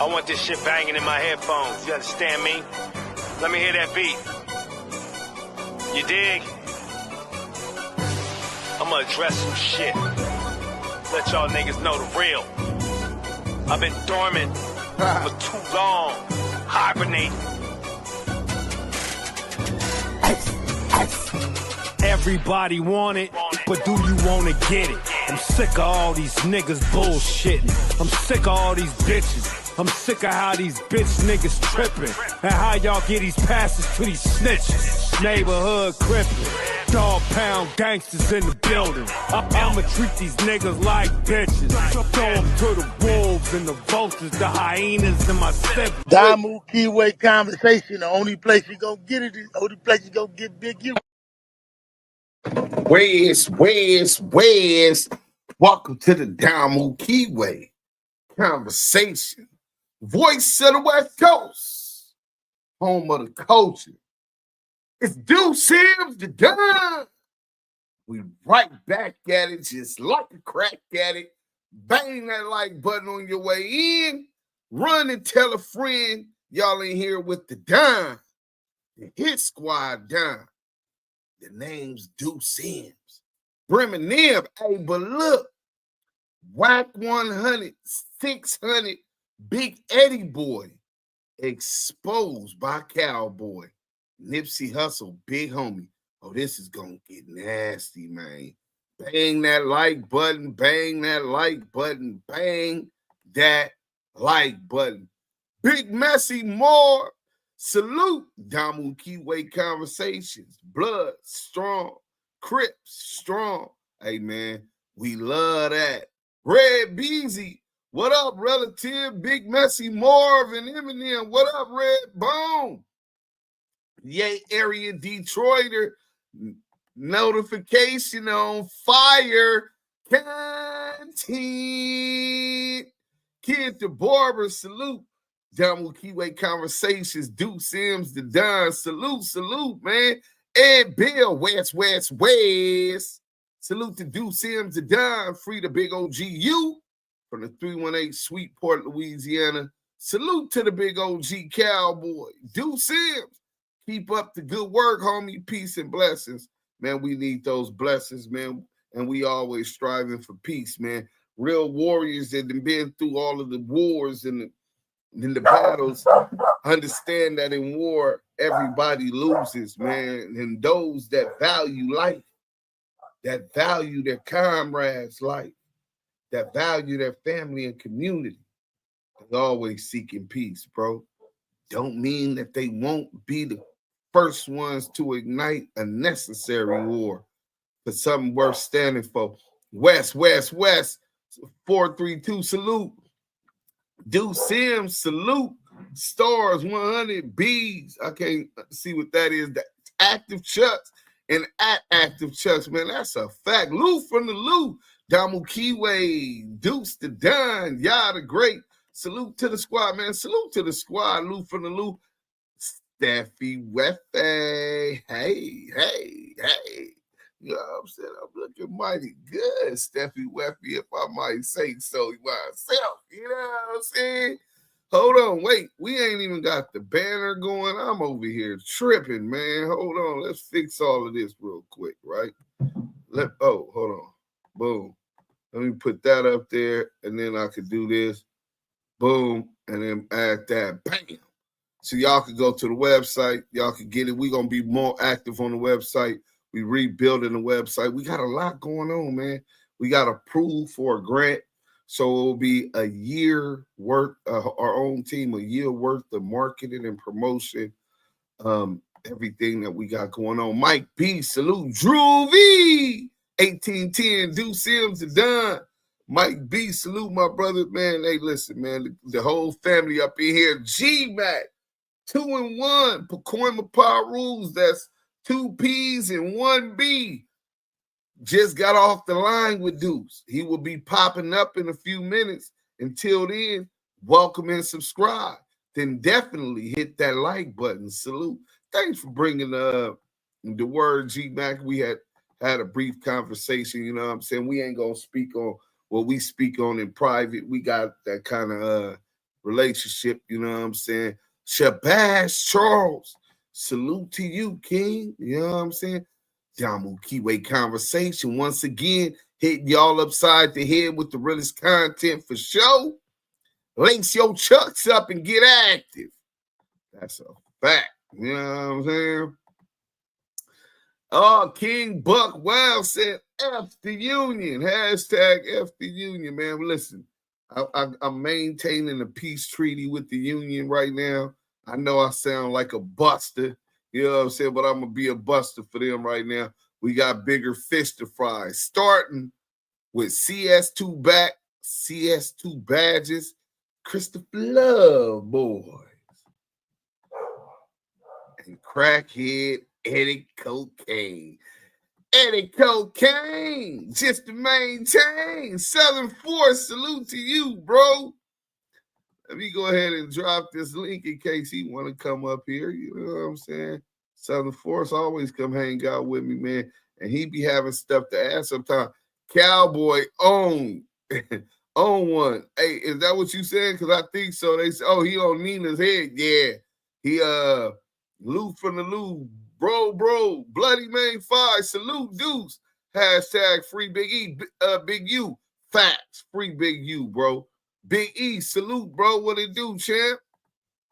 I want this shit banging in my headphones. You understand me? Let me hear that beat. You dig? I'ma address some shit. Let y'all niggas know the real. I've been dormant for too long. Hibernate. Everybody want it, but do you wanna get it? I'm sick of all these niggas bullshitting. I'm sick of all these bitches. I'm sick of how these bitch niggas tripping. And how y'all get these passes to these snitches. Neighborhood crippin'. Dog pound gangsters in the building. I'ma treat these niggas like bitches. Throw them to the wolves and the vultures, the hyenas and my siblings. Damu Kiwe Conversation, the only place you gonna get it is the only place you gonna get Big U. Where's? Welcome to the Damu Kiwe Conversation. Voice of the West Coast. Home of the culture. It's Duse M, the Don. We right back at it, just like a crack at it. Bang that like button on your way in. Run and tell a friend y'all in here with the Don. The hit squad Don. The name's Duse M. Brimming them. Hey, but look. WACK100-SIXHUNNET-BIG Big Eddieboy. Exposed by Cowboy. Nipsey Hussle, big homie. Oh, this is gonna get nasty, man. Bang that like button, bang that like button, bang that like button. Big Messy more. Salute Damu Kiwe Conversations. Blood strong, Crips strong. Hey man, we love that. Red Beezy, what up, relative? Big Messy Marvin Eminem, what up, Red Bone? Yay, area Detroiter, notification on fire. Content. Kid the Barber, salute. Damu Kiwe Conversations, Duse M's the Don, salute, man. Ed Bill, West. Salute to Duse M's the Don, free the big OGU from the 318 Sweet Port, Louisiana. Salute to the big OG Cowboy, Duse M's. Keep up the good work, homie. Peace and blessings. Man, we need those blessings, man. And we always striving for peace, man. Real warriors that have been through all of the wars and the battles understand that in war, everybody loses, man. And those that value life, that value their comrades' life, that value their family and community, they're always seeking peace, bro. Don't mean that they won't be the first ones to ignite a necessary war for something worth standing for. West, 432, salute. Duse M, salute. Stars 100-BIG. I can't see what that is. That Active Chucks and at Active Chucks, man, that's a fact. Lou from the Lou. Damu Kiwe, Deuce the Don, y'all the great. Salute to the squad, man. Salute to the squad. Lou from the Lou. Steffi Weffy. Hey. You know what I'm saying? I'm looking mighty good, Steffi Weffy, if I might say so myself. You know what I'm saying? Hold on, wait. We ain't even got the banner going. I'm over here tripping, man. Hold on. Let's fix all of this real quick, right? Hold on. Boom. Let me put that up there, and then I could do this. Boom. And then add that. Bam. So y'all could go to the website. Y'all could get it. We're going to be more active on the website. We rebuilding the website. We got a lot going on, man. We got approved for a grant. So it will be a year worth, our own team, a year worth of marketing and promotion. Everything that we got going on. Mike B, salute. Drew V, 1810, Duse M's the Don. Mike B, salute my brother, man. Hey, listen, man, the whole family up in here. G-Mac, 2-1, Pacoima Power Rules. That's 2 P's and 1 B. Just got off the line with Deuce. He will be popping up in a few minutes. Until then, welcome and subscribe. Then definitely hit that like button. Salute. Thanks for bringing the word, G-Mac. We had a brief conversation. You know what I'm saying? We ain't going to speak on what we speak on in private. We got that kind of relationship, you know what I'm saying? Shabazz Charles, salute to you, King. You know what I'm saying? Damu Kiwe Conversation once again, hitting y'all upside the head with the realest content for show. Links your chucks up and get active. That's a fact. You know what I'm saying? Oh, King Buck Wild said, F the union. Hashtag F the union, man. Listen, I'm maintaining a peace treaty with the union right now. I know I sound like a buster, you know what I'm saying, but I'm going to be a buster for them right now. We got bigger fish to fry, starting with CS2 back, CS2 badges, Christopher Love Boys, and crackhead Eddie Cocaine. Eddie Cocaine, just to maintain. Southern Force, salute to you, bro. Let me go ahead and drop this link in case he want to come up here. You know what I'm saying? Southern Force always come hang out with me, man. And he be having stuff to add sometimes. Cowboy own one. Hey, is that what you saying? Because I think so. They say, oh, he on Nina's head. Yeah. He Lou from the Lou. Bro, Bloody Main 5, salute Deuce. Hashtag free Big E, Big U. Facts, free Big U, bro. Big E, salute, bro. What it do, champ?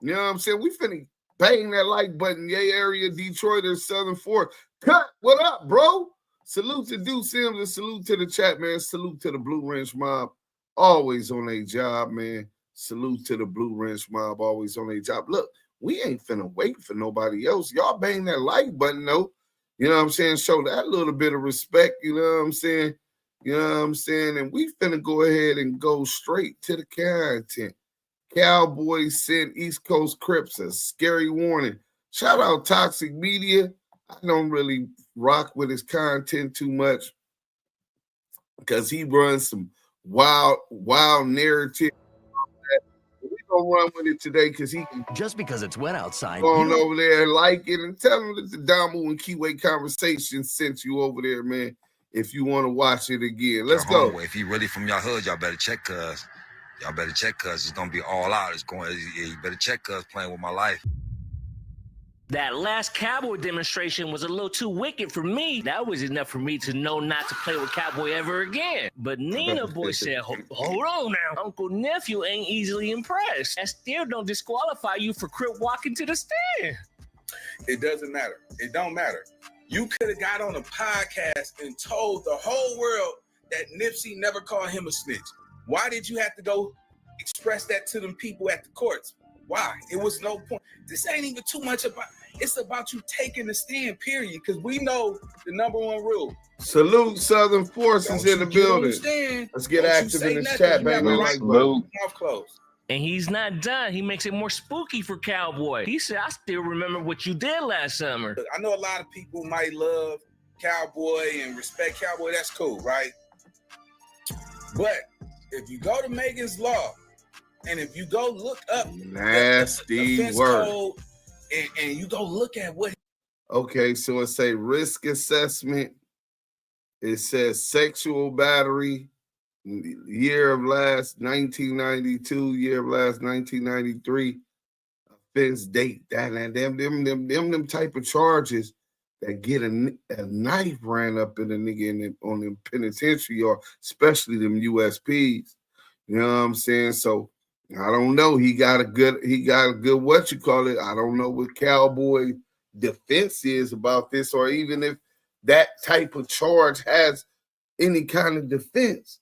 You know what I'm saying? We finna bang that like button. Yay, area, Detroit, or Southern Force. Cut, what up, bro? Salute to Duse M and salute to the chat, man. Salute to the Blue Wrench Mob. Always on a job, man. Salute to the Blue Wrench Mob. Always on a job. Look, we ain't finna wait for nobody else. Y'all bang that like button, though. You know what I'm saying? Show that little bit of respect. You know what I'm saying? You know what I'm saying? And we finna go ahead and go straight to the content. Cowboy sent East Coast Crips a scary warning. Shout out Toxic Media. I don't really rock with his content too much because he runs some wild narrative. We're going to run with it today because he can just because it's wet outside. Go on over there and like it and tell him that the Damu and Kiwe Conversations sent you over there, man, if you want to watch it again. Let's go. If you really from your hood, y'all better check cuz. Y'all better check cuz. It's going to be all out. You better check cuz playing with my life. That last Cowboy demonstration was a little too wicked for me. That was enough for me to know not to play with Cowboy ever again. But Nina Boy said, hold on now. Uncle Nephew ain't easily impressed. That still don't disqualify you for crip walking to the stand. It doesn't matter. It don't matter. You could have got on a podcast and told the whole world that Nipsey never called him a snitch. Why did you have to go express that to them people at the courts? Why? It was no point. This ain't even too much about, it's about you taking the stand, period. Because we know the number one rule. Salute Southern Forces in the building. Let's get active in this chat, baby. Mouth closed. And he's not done. He makes it more spooky for Cowboy. He said, I still remember what you did last summer. I know a lot of people might love Cowboy and respect Cowboy. That's cool, right? But if you go to Megan's Law, and if you go look up nasty the word code and you go look at what. Okay, so it say risk assessment. It says sexual battery, year of last 1992, year of last 1993, offense date. Them type of charges that get a knife ran up in a nigga on the penitentiary yard, especially them USPs. You know what I'm saying? So I don't know. He got a good what you call it. I don't know what Cowboy defense is about this, or even if that type of charge has any kind of defense.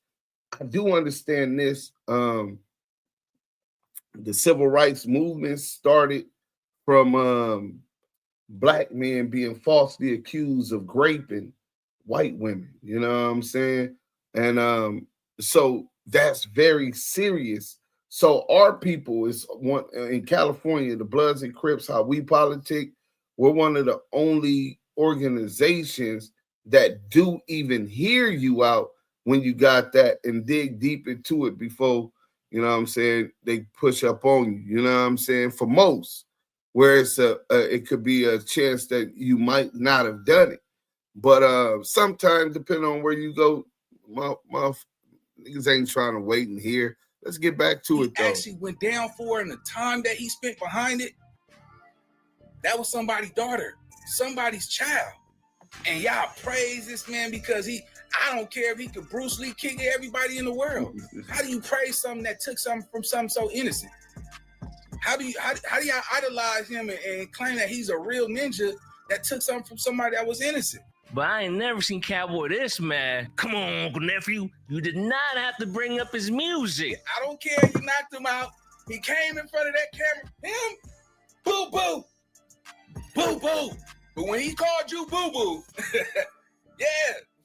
I do understand this. The civil rights movement started from black men being falsely accused of raping white women. You know what I'm saying? And so that's very serious. So our people is one in California, the Bloods and Crips, how we politic, we're one of the only organizations that do even hear you out when you got that and dig deep into it before, you know what I'm saying, they push up on you, you know what I'm saying, for most, where it's it could be a chance that you might not have done it. But sometimes, depending on where you go, my niggas ain't trying to wait and hear. Let's get back to it, though. He actually went down for it, and the time that he spent behind it, that was somebody's daughter, somebody's child. And y'all praise this man because I don't care if he could Bruce Lee kick everybody in the world. How do you praise something that took something from something so innocent? How do y'all idolize him and claim that he's a real ninja that took something from somebody that was innocent? But I ain't never seen Cowboy this mad. Come on, Uncle Nephew. You did not have to bring up his music. I don't care. You knocked him out. He came in front of that camera. Him, boo boo, boo boo. But when he called you boo boo, yeah,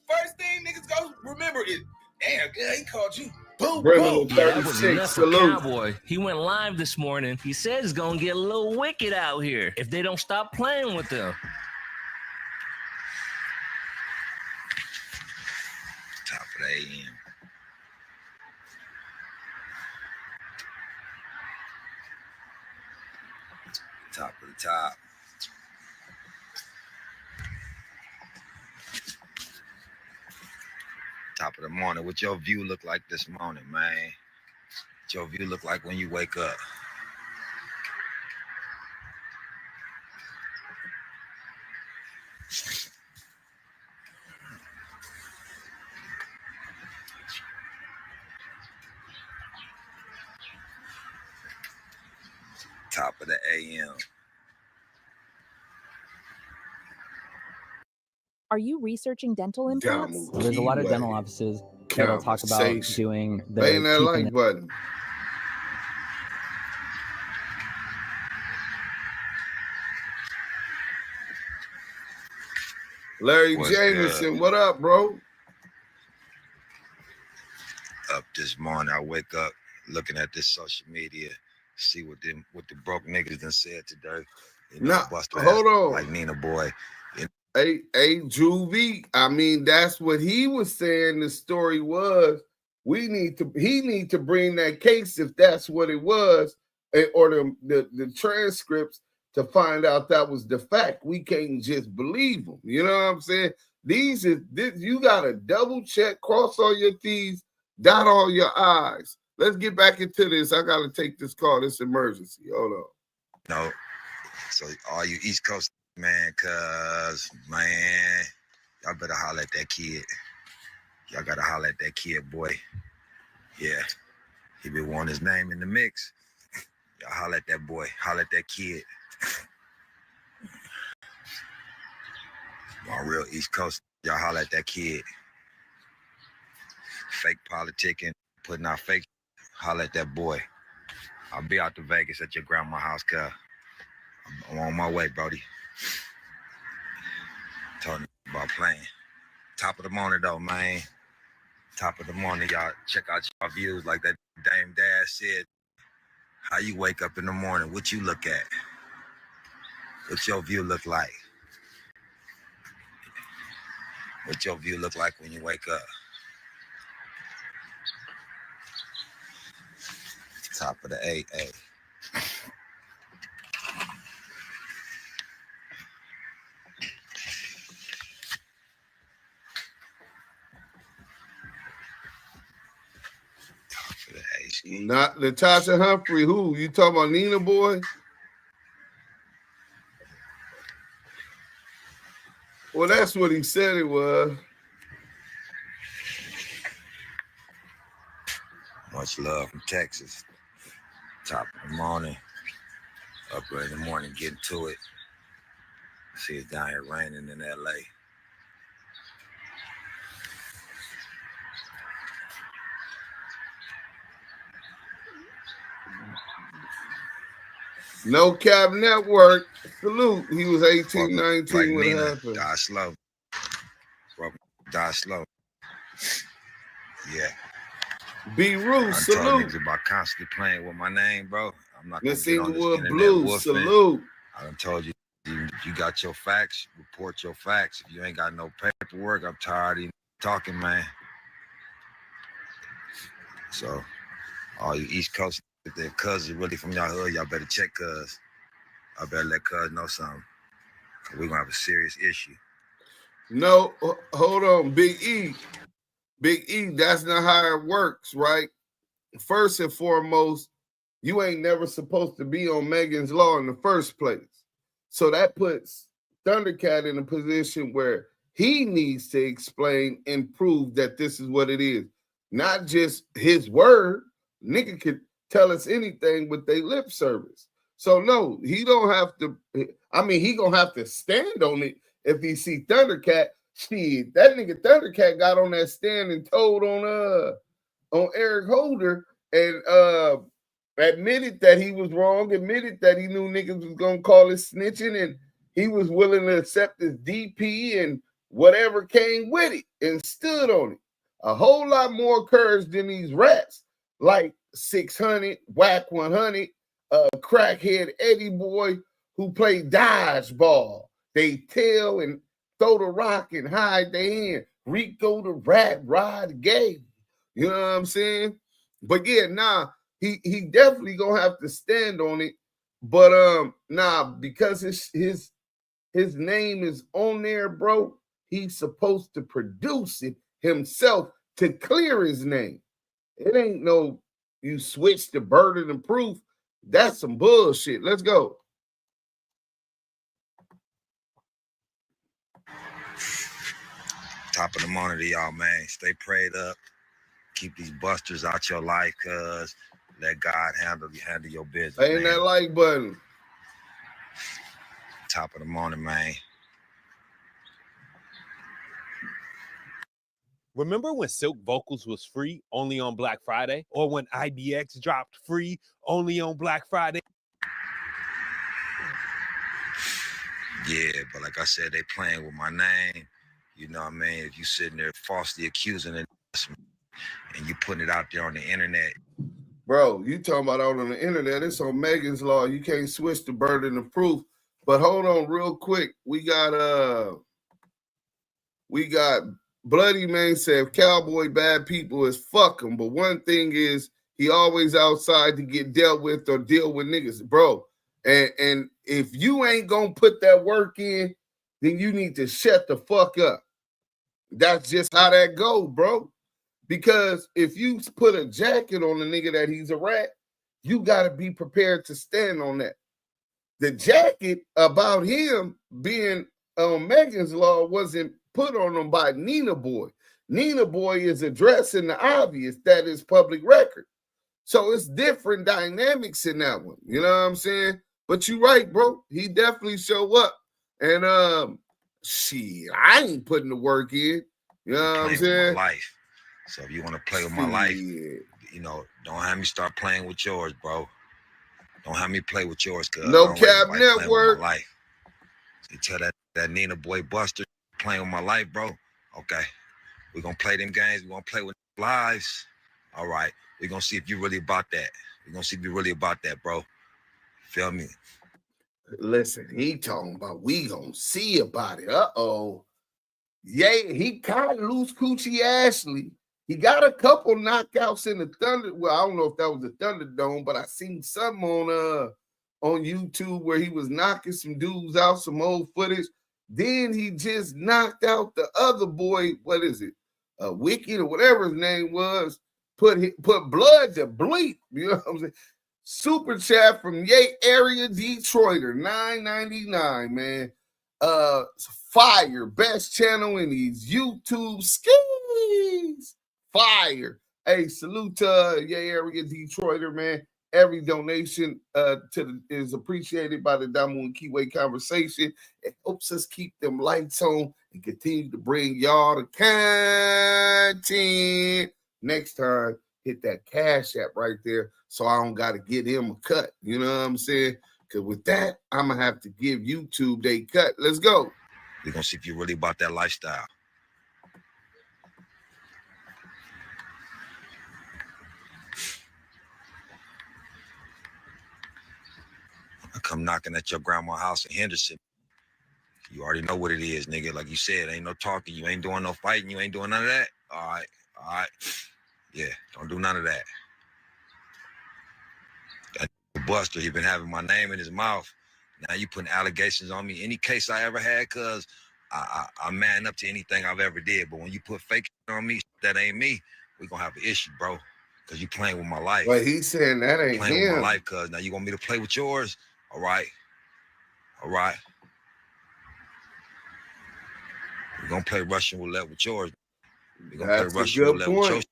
first thing niggas go remember is, damn, good, he called you boo boo. Yeah, that was enough for Cowboy. He went live this morning. He said it's gonna get a little wicked out here if they don't stop playing with them. Top of the AM. Top of the top. Top of the morning. What your view look like this morning, man? What your view look like when you wake up? Top of the AM. Are you researching dental implants? Damu There's a lot of Kiwe dental offices that'll talk about Conversations. doing the Bang that teeth like and button. Larry What's Jameson, good? what up, bro? Up this morning, I wake up looking at this social media, see what the broke niggas done said today. You know, Nah, bust their hold ass on. like Nina Boy. Hey, Juvie, I mean, that's what he was saying. The story was he need to bring that case if that's what it was, or the transcripts to find out that was the fact. We can't just believe them. You know what I'm saying? You gotta double check, cross all your T's, dot all your I's. Let's get back into this. I gotta take this call. This emergency. Hold on. No, so all you East Coast man, cuz man, y'all better holler at that kid. Y'all gotta holler at that kid, boy. Yeah, he been wanting his name in the mix. Y'all holler at that boy. Holler at that kid. On real East Coast, y'all holler at that kid. Fake politicking, putting out fake. Holler at that boy. I'll be out to Vegas at your grandma's house, cuz. I'm on my way, Brody. Talking about playing. Top of the morning, though, man. Top of the morning, y'all. Check out your views like that Dame Dad said. How you wake up in the morning, what you look at? What your view look like? What your view look like when you wake up? Top of the AA. Top of the AC. Not Natasha Humphrey. Who? You talking about Nina Boy? Well, that's what he said it was. Much love from Texas. Top of the morning. Up early in the morning, getting to it. See it's down here raining in LA. No Cap Network. Salute. He was 18, 19 like when it Nina, happened. die slow. Bro, die slow. Yeah. B. I Roos, told salute. niggas about constantly playing with my name, bro. I'm not gonna Miss get on this Inglewood internet Blues, woofing. salute. I done told you, you got your facts, report your facts. If you ain't got no paperwork, I'm tired of you talking, man. So, all you East Coast, if their cousins really from y'all hood, y'all better check cuz. I better let cuz know something. We're gonna have a serious issue. No, hold on, Big E. Big E, that's not how it works, right? first and foremost, you ain't never supposed to be on Megan's Law in the first place. So that puts ThunderCat in a position where he needs to explain and prove that this is what it is. Not just his word. Nigga could tell us anything with their lip service. So no, he don't have to. I mean, he gonna have to stand on it if he see ThunderCat. Shit, that nigga ThunderCat got on that stand and told on Eric Holder and admitted that he was wrong, admitted that he knew niggas was gonna call it snitching, and he was willing to accept his DP and whatever came with it and stood on it. A whole lot more courage than these rats like 600, WACK100, crackhead Eddieboy who play dodgeball. They tail and throw the rock and hide their hand. Rico the rat, Rod Gay. You know what I'm saying? But yeah, nah, he definitely gonna have to stand on it. But nah, because his name is on there, bro, he's supposed to produce it himself to clear his name. It ain't no you switch the burden of proof. That's some bullshit. Let's go. Top of the morning to y'all, man. Stay prayed up. Keep these busters out your life, cuz let God handle your business. Ain't that like button? Top of the morning, man. Remember when Silk Vocals was free only on Black Friday? Or when IDX dropped free only on Black Friday? Yeah, but like I said, they playing with my name. You know what I mean? If you sitting there falsely accusing it and you putting it out there on the internet. Bro, you talking about out on the internet. It's on Megan's Law. You can't switch the burden of proof. But hold on real quick. We got Bloody Man said Cowboy bad people is fuck him. But one thing is he always outside to get dealt with or deal with niggas, bro. And if you ain't gonna put that work in, then you need to shut the fuck up. That's just how that go, bro. Because if you put a jacket on a nigga that he's a rat, you gotta be prepared to stand on that. The jacket about him being on Megan's Law wasn't put on him by Nina Boy. Nina Boy is addressing the obvious, that is public record. So it's different dynamics in that one. You know what I'm saying? But you right, bro. He definitely show up. And shit, I ain't putting the work in. You know what I'm saying? My life. So if you want to play with my life, you know, don't have me start playing with yours, bro. Don't have me play with yours, cuz No Cap Network. Life. So you tell that Nina Boy Buster playing with my life, bro. Okay. We're gonna play them games, we're gonna play with lives. All right. We're gonna see if you're really about that. We're gonna see if you're really about that, bro. Feel me? Listen, he talking about we gonna see about it. Uh-oh. Yeah, he caught loose Coochie Ashley. He got a couple knockouts in the Thunder. Well, I don't know if that was the Thunderdome, but I seen something on YouTube where he was knocking some dudes out, some old footage. Then he just knocked out the other boy. What is it? Wicked or whatever his name was. Put blood to bleep. You know what I'm saying? Super chat from Yay Area Detroiter, $9.99, man. Fire, best channel in these YouTube skis. Fire. Salute to Yay Area Detroiter, man. Every donation is appreciated by the Damu Kiwe Conversation. It helps us keep them lights on and continue to bring y'all the content. Next time, hit that Cash App right there so I don't got to get him a cut. You know what I'm saying? Because with that, I'm going to have to give YouTube they cut. Let's go. We're going to see if you're really about that lifestyle. I come knocking at your grandma's house in Henderson. You already know what it is, nigga. Like you said, ain't no talking. You ain't doing no fighting. You ain't doing none of that. All right. Yeah, don't do none of that. That Buster, he been having my name in his mouth. Now you putting allegations on me. Any case I ever had, cuz I man up to anything I've ever did. But when you put fake on me, that ain't me, we gonna have an issue, bro. because you playing with my life. But he's saying that ain't playing him. with my life, cuz now you want me to play with yours? All right. All right. We're gonna play Russian roulette with yours. We're gonna That's play a Russian good roulette with yours. point.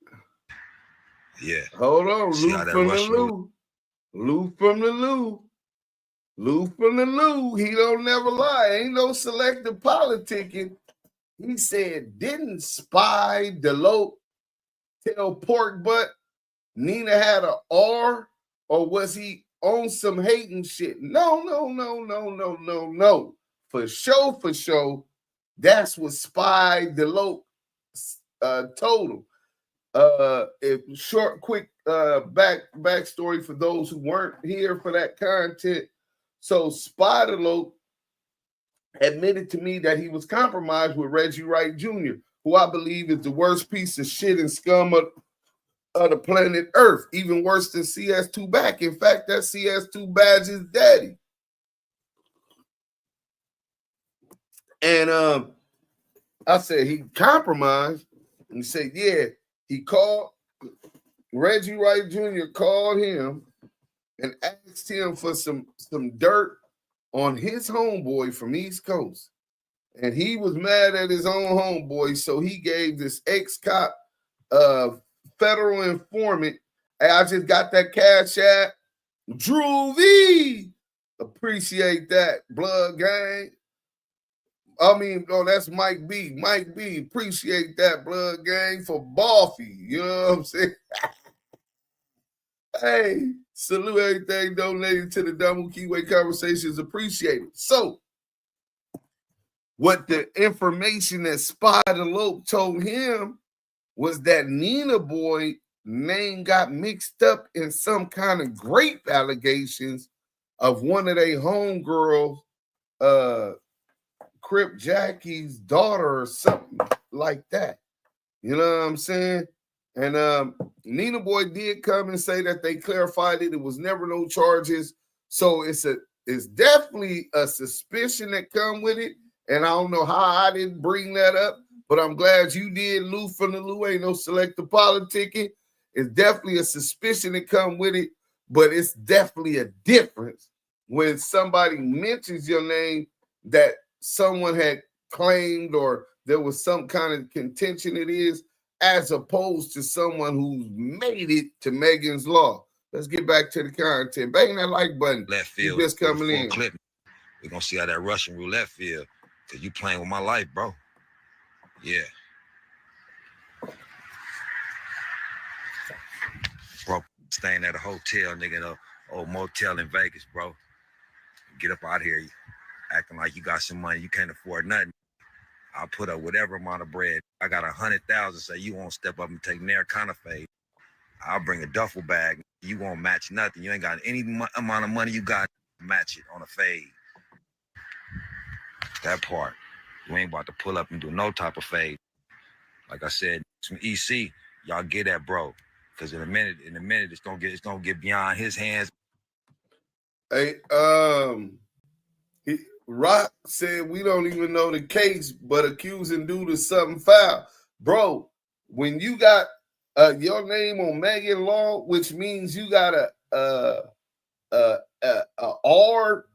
Yeah. Hold on, See Lou how that from the Russian Lou. Lou from the Lou. Lou from the Lou. He don't never lie. Ain't no selective politicking. He said, didn't Spy Delope tell Pork Butt Nina had a R, or was he on some hating shit? No. For sure. That's what Spy Delope told him. If short, quick backstory for those who weren't here for that content. So Spy Delope admitted to me that he was compromised with Reggie Wright Jr., who I believe is the worst piece of shit and scum of the planet Earth, even worse than CS2 Back. In fact, that's CS2 Badge's daddy. And I said he compromised. And he said, yeah, he called Reggie Wright Jr. called him and asked him for some dirt on his homeboy from East Coast. And he was mad at his own homeboy, so he gave this ex-cop federal informant, hey, I just got that cash app. Drew V. Appreciate that, blood gang. I mean, that's Mike B. Mike B. Appreciate that, blood gang, for Boffy. You know what I'm saying? Hey, salute everything donated to the Damu Kiwe Conversations. Appreciate it. So, what the information that Spy Delope told him was that Nina Boy name got mixed up in some kind of grape allegations of one of their homegirls, Crip Jackie's daughter or something like that. You know what I'm saying? And Nina Boy did come and say that they clarified it. It was never no charges. So it's definitely a suspicion that come with it. And I don't know how I didn't bring that up, but I'm glad you did, Lou from the Lou. Ain't no selective politicking. It's definitely a suspicion that come with it, but it's definitely a difference when somebody mentions your name that someone had claimed or there was some kind of contention it is, as opposed to someone who's made it to Megan's Law. Let's get back to the content. Bang that like button. Left field. Just coming in. Clip. We're going to see how that Russian roulette feel. Because you playing with my life, bro. Yeah. Bro, staying at a hotel, nigga, in a old motel in Vegas, bro. Get up out here. Acting like you got some money. You can't afford nothing. I'll put up whatever amount of bread. I got 100,000, so you won't step up and take near kind of fade. I'll bring a duffel bag. You won't match nothing. You ain't got any amount of money you got to match it on a fade. That part. You ain't about to pull up and do no type of fade. Like I said, some EC, y'all get that, bro. Because in a minute, it's gonna get beyond his hands. Hey, Rock said we don't even know the case, but accusing dude of something foul. Bro, when you got your name on Megan Law, which means you got a R,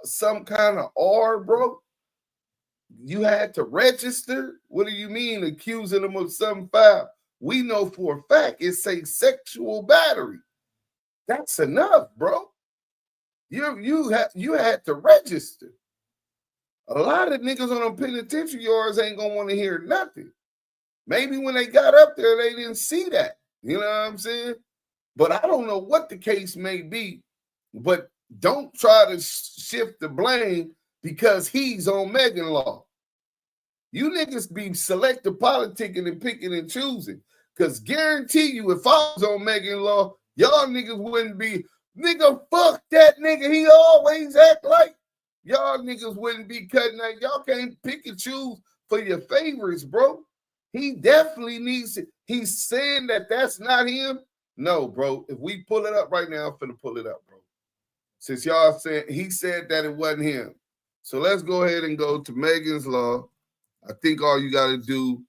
some kind of R, bro. You had to register? What do you mean accusing them of something foul? We know for a fact it's a sexual battery. That's enough, bro. You had to register. A lot of niggas on them penitentiary yards ain't gonna want to hear nothing. Maybe when they got up there, they didn't see that. You know what I'm saying? But I don't know what the case may be. But don't try to shift the blame because he's on Megan Law. You niggas be selective politicking and picking and choosing. Because guarantee you, if I was on Megan Law, y'all niggas wouldn't be, nigga, fuck that nigga. He always act like. Y'all niggas wouldn't be cutting that. Y'all can't pick and choose for your favorites, bro. He definitely needs it. He's saying that that's not him. No, bro. If we pull it up right now, I'm finna pull it up, bro. Since y'all said, he said that it wasn't him. So let's go ahead and go to Megan's Law. I think all you got to do,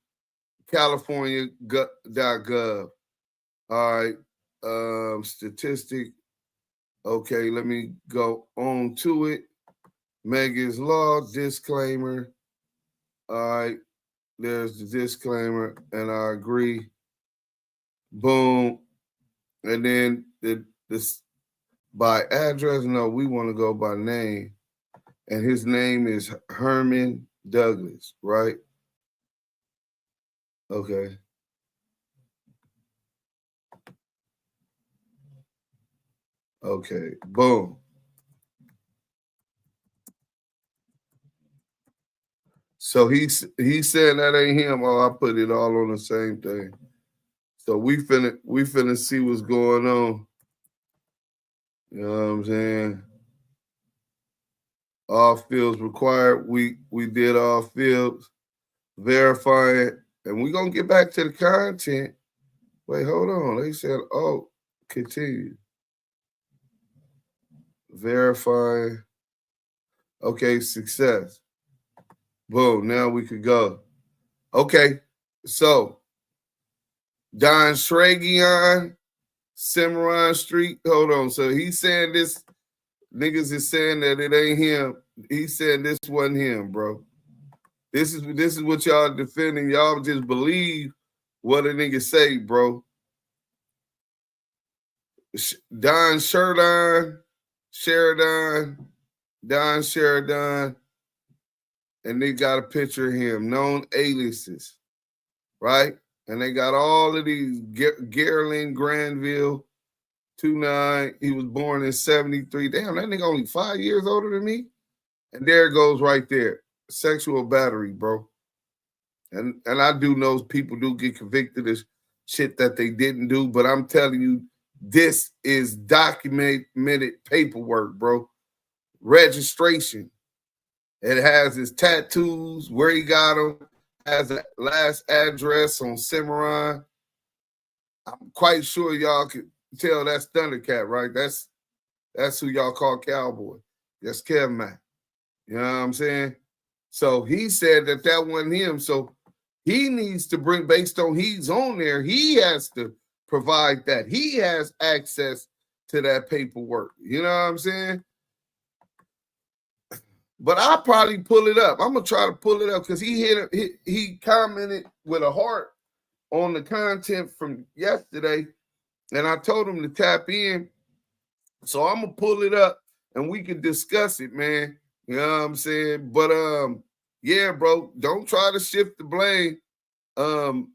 California.gov. All right. Statistic. Okay, let me go on to it. Megan's Law, disclaimer. All right, there's the disclaimer, and I agree. Boom. And then this by address, no, we want to go by name. And his name is Herman Douglas, right? Okay. Okay, boom. So he's saying that ain't him. Oh, I put it all on the same thing. So we finna see what's going on. You know what I'm saying? All fields required. We did all fields, verifying, and we're gonna get back to the content. Wait, hold on. They said, oh, continue. Verifying. Okay, success. Boom, now we could go. Okay, so Don Shragion, Cimarron Street. Hold on. So he's saying this, niggas is saying that it ain't him. He's saying this wasn't him, bro. This is what y'all defending. Y'all just believe what a nigga say, bro. Don Sheridan, Don Sheridan, and they got a picture of him, known aliases, right? And they got all of these. Geraldine Granville, 29. He was born in 73. Damn, that nigga only 5 years older than me. And there it goes right there. Sexual battery, bro. And I do know people do get convicted of shit that they didn't do, but I'm telling you, this is documented paperwork, bro. Registration. It has his tattoos, where he got them, has a last address on Cimarron. I'm quite sure y'all could tell that's ThunderCat, right? That's who y'all call Cowboy. That's Kevin Mack. You know what I'm saying? So he said that wasn't him. So he needs to bring, based on he's on there, he has to provide that. He has access to that paperwork. You know what I'm saying? But I'll probably pull it up. I'm going to try to pull it up because he commented with a heart on the content from yesterday, and I told him to tap in. So I'm going to pull it up, and we can discuss it, man. You know what I'm saying? But, yeah, bro, don't try to shift the blame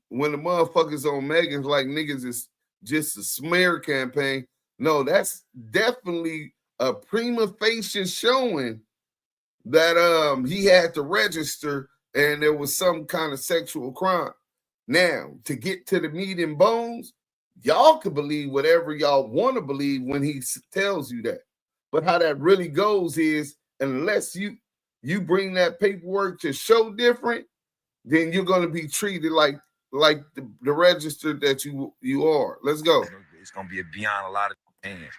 when the motherfuckers on Megan's like niggas is just a smear campaign. No, that's definitely a prima facie showing that he had to register and there was some kind of sexual crime. Now, to get to the meat and bones, y'all can believe whatever y'all want to believe when he tells you that. But how that really goes is, unless you bring that paperwork to show different, then you're going to be treated like the register that you are. Let's go. It's going to be beyond a lot of hands.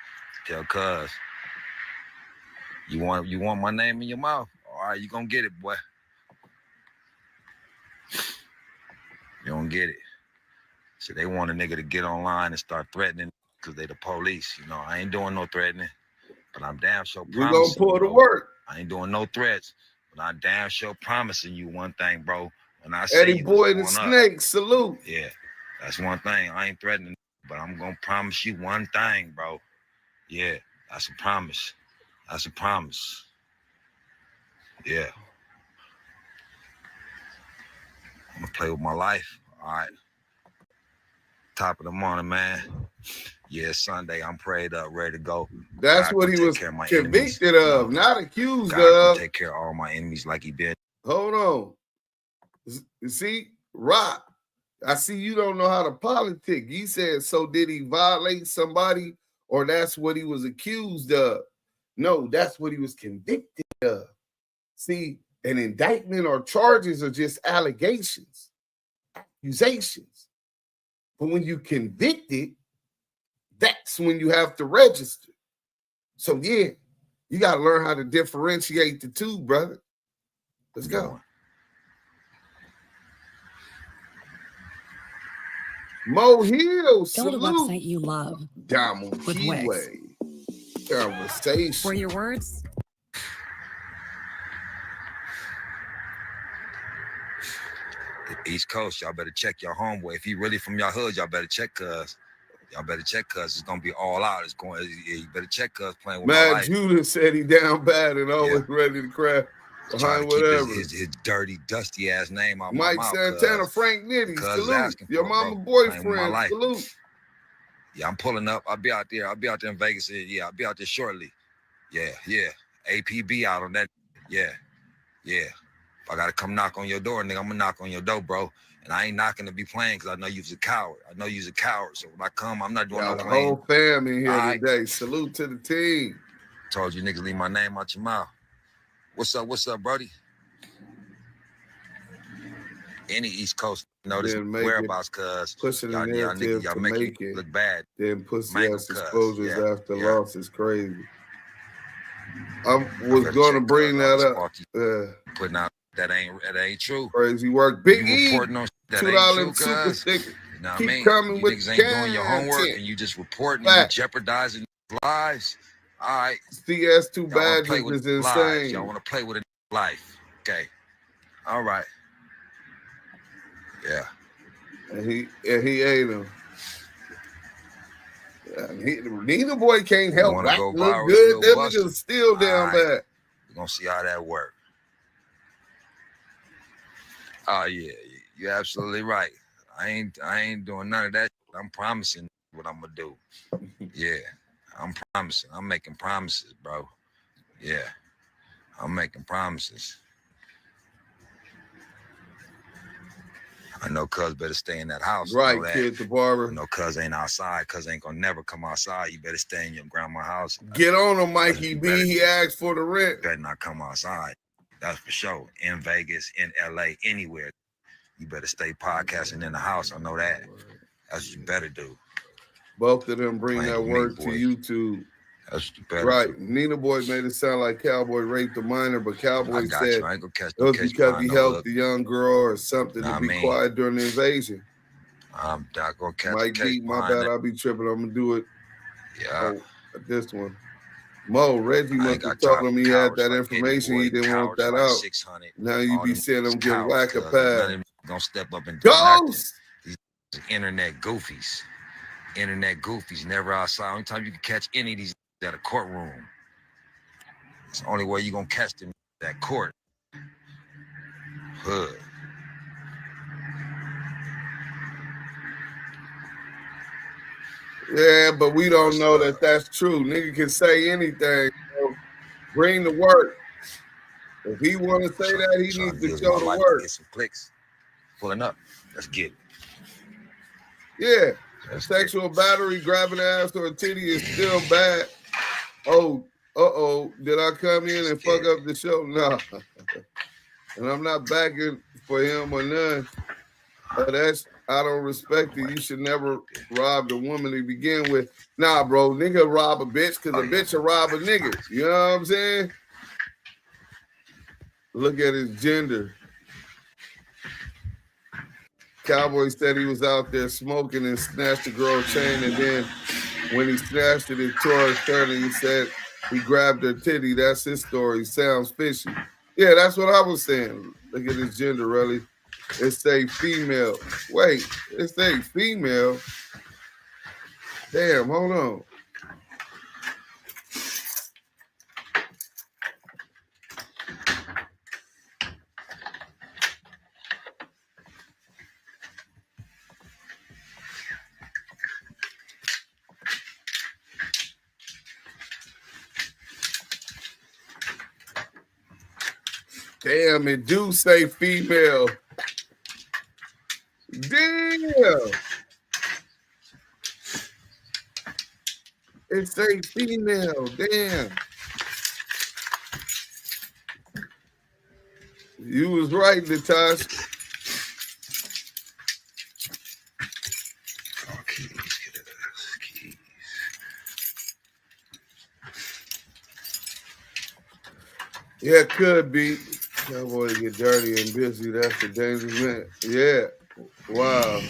Tell cuz. You want my name in your mouth? All right, you gonna get it, boy. You don't get it. So they want a nigga to get online and start threatening because they the police. You know, I ain't doing no threatening, but I'm damn sure promising. You gonna pull the work. I ain't doing no threats, but I'm damn sure promising you one thing, bro. When I say Eddieboy the Snake, salute. Yeah, that's one thing. I ain't threatening, but I'm gonna promise you one thing, bro. Yeah, that's a promise. That's a promise. Yeah. I'm gonna play with my life. All right. Top of the morning, man. Yeah, Sunday. I'm prayed up, ready to go. That's God what he was convicted of, not accused God of. Take care of all my enemies like he did. Hold on. You see, Rock, I see you don't know how to politic. You said, so did he violate somebody or that's what he was accused of? No, that's what he was convicted of. See, an indictment or charges are just allegations, accusations. But when you convicted, that's when you have to register. So, yeah, you got to learn how to differentiate the two, brother. Let's go. Mo Hill, Go to the salute. website you love. Damu With Kiwe Conversations. For your words. East Coast, y'all better check your homeboy. If he really from your hood, y'all better check cuz. Y'all better check cuz. It's gonna be all out. It's going. You better check cuz playing with my Mad life. Judah said he down bad and always ready to crash behind whatever. Keep his dirty, dusty ass name out Mike my mouth. Santana, Frank Nitty, salute. Your mama boyfriend, salute. Yeah, I'm pulling up. I'll be out there. I'll be out there in Vegas. Yeah, I'll be out there shortly. Yeah. APB out on that. Yeah. If I gotta come knock on your door, nigga, I'm gonna knock on your door, bro. And I ain't knocking to be playing because I know you's a coward. So when I come, I'm not doing no the playing. whole fam in here today. Salute to the team. Told you niggas leave my name out your mouth. What's up, Brody? Any East Coast notice whereabouts, cuz y'all make it look bad. Then pussy ass exposures after loss is crazy. I was going to bring that up. Putting out that ain't true. Crazy work. Big E, $2 super sticker. You know what Keep I mean? coming You with niggas ain't doing your homework and you just reporting and jeopardizing lives. All right. CS2 badges is insane. Y'all want to play with a life. Okay. All right. Yeah. And he ate him. Neither boy can't help. Wack look good. That nigga's still down bad. We're gonna see how that works. Oh yeah, you're absolutely right. I ain't doing none of that. I'm promising what I'm gonna do. Yeah, I'm promising. I'm making promises, bro. Yeah, I'm making promises. I know cuz better stay in that house. Right, kid, the barber. I know cuz ain't outside. Cuz ain't gonna never come outside. You better stay in your grandma's house. Get on him, Mikey B. He asked for the rent. Better not come outside. That's for sure. In Vegas, in LA, anywhere. You better stay podcasting in the house. I know that. That's what you better do. Both of them bring that work to YouTube. That's what you better do. Nina Boy made it sound like Cowboy raped a minor, but Cowboy said it was because he helped the young girl or something to be quiet during the invasion. I'm not gonna catch Mike B, my bad, I'll be tripping. I'm gonna do it. Yeah. This one. Mo, Reggie must have told him he had that information. He didn't want that out. Now you be seeing him give Wack a pass. Gonna step up and do Ghost! These internet goofies. Never outside. Only time you can catch any of these at a courtroom. It's the only way you're gonna catch them at court. Hood. Yeah, but we don't know that that's true. Nigga can say anything. So bring the work. If he want to say that, he needs to show the work. Get some clicks. Pulling up. Let's get it. Yeah. Sexual battery, grabbing ass or a titty is still bad. Oh, did I come in and fuck up the show? No. And I'm not backing for him or none. But I don't respect it. You should never rob the woman to begin with. Nah, bro, nigga rob a bitch because a bitch will rob a nigga. You know what I'm saying? Look at his gender. Cowboy said he was out there smoking and snatched the girl's chain, and then when he snatched it, it tore his shirt, and he said he grabbed her titty. That's his story. Sounds fishy. Yeah, that's what I was saying. Look at his gender, really. It say female. Wait, it say female. Damn, hold on. Damn, it do say female. Damn. It say female. Damn. You was right, Natasha. Yeah, it could be. Cowboy to get dirty and busy. That's the dangerous man. Yeah. Wow.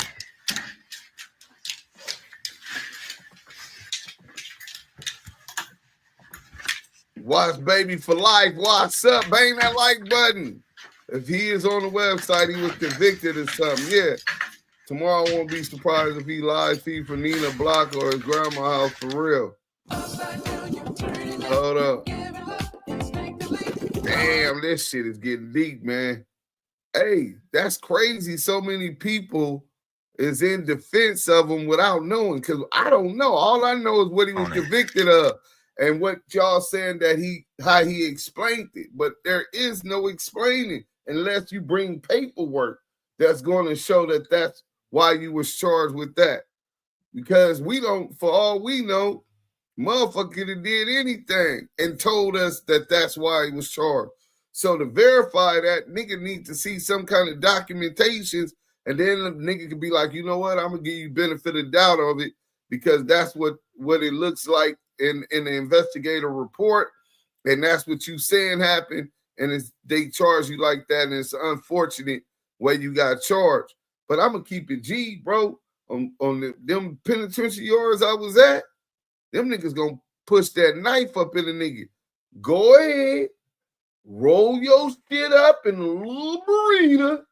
Watch Baby for Life. What's up? Bang that like button. If he is on the website, he was convicted of something. Yeah. Tomorrow I won't be surprised if he live feed for Nina Block or his grandma's house for real. Hold up. Damn, this shit is getting deep, man. Hey, that's crazy. So many people is in defense of him without knowing, because I don't know. All I know is what he was convicted of and what y'all saying that how he explained it. But there is no explaining unless you bring paperwork that's going to show that that's why you was charged with that. Because we don't, for all we know, motherfucker could have did anything and told us that that's why he was charged. So to verify that, nigga need to see some kind of documentations, and then the nigga could be like, you know what, I'm gonna give you benefit of doubt of it, because that's what it looks like in the investigator report, and that's what you saying happened, and they charge you like that, and it's unfortunate way you got charged. But I'm gonna keep it G, bro. On them penitentiary yards I was at, them niggas gonna push that knife up in the nigga. Go ahead, roll your shit up in a little burrito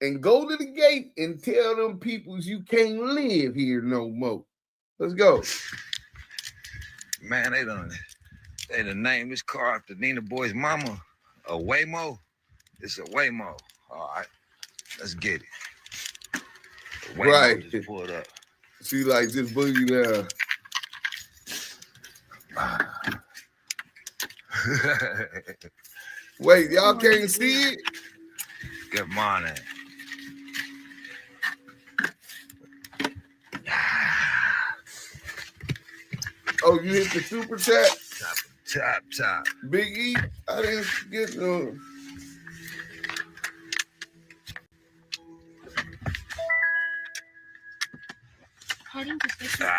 and go to the gate and tell them peoples you can't live here no more. Let's go. Man, they done named this car after Nina Boy's mama, a Waymo. It's a Waymo. All right, let's get it. Waymo Right. just pulled up. She like this boogie down. Wait, y'all can't see it? Good morning. Oh, you hit the super chat? Top. Big E? I didn't get no. Heading to Fisher.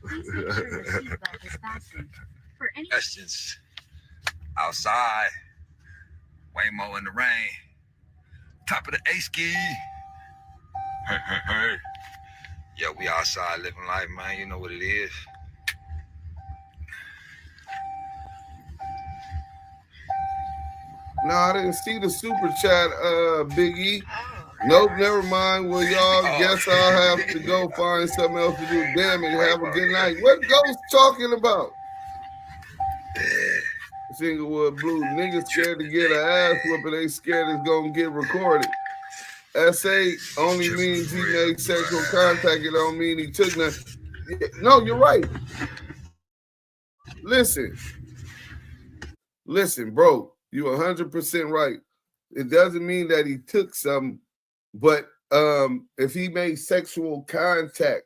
Please make sure your seatbelt is fastened. For any Questions outside, Waymo in the rain, top of the A-ski. Hey. Yeah, we outside living life, man. You know what it is. No, I didn't see the super chat, Big E. Nope, never mind. Well, y'all, guess I'll have to go find something else to do. Damn it, have a good night. What Ghost talking about? Singlewood Blues. Niggas scared to get an ass whooping. They scared it's going to get recorded. SA only means he made sexual contact. It don't mean he took nothing. No, you're right. Listen, bro. You're 100% right. It doesn't mean that he took something, but if he made sexual contact,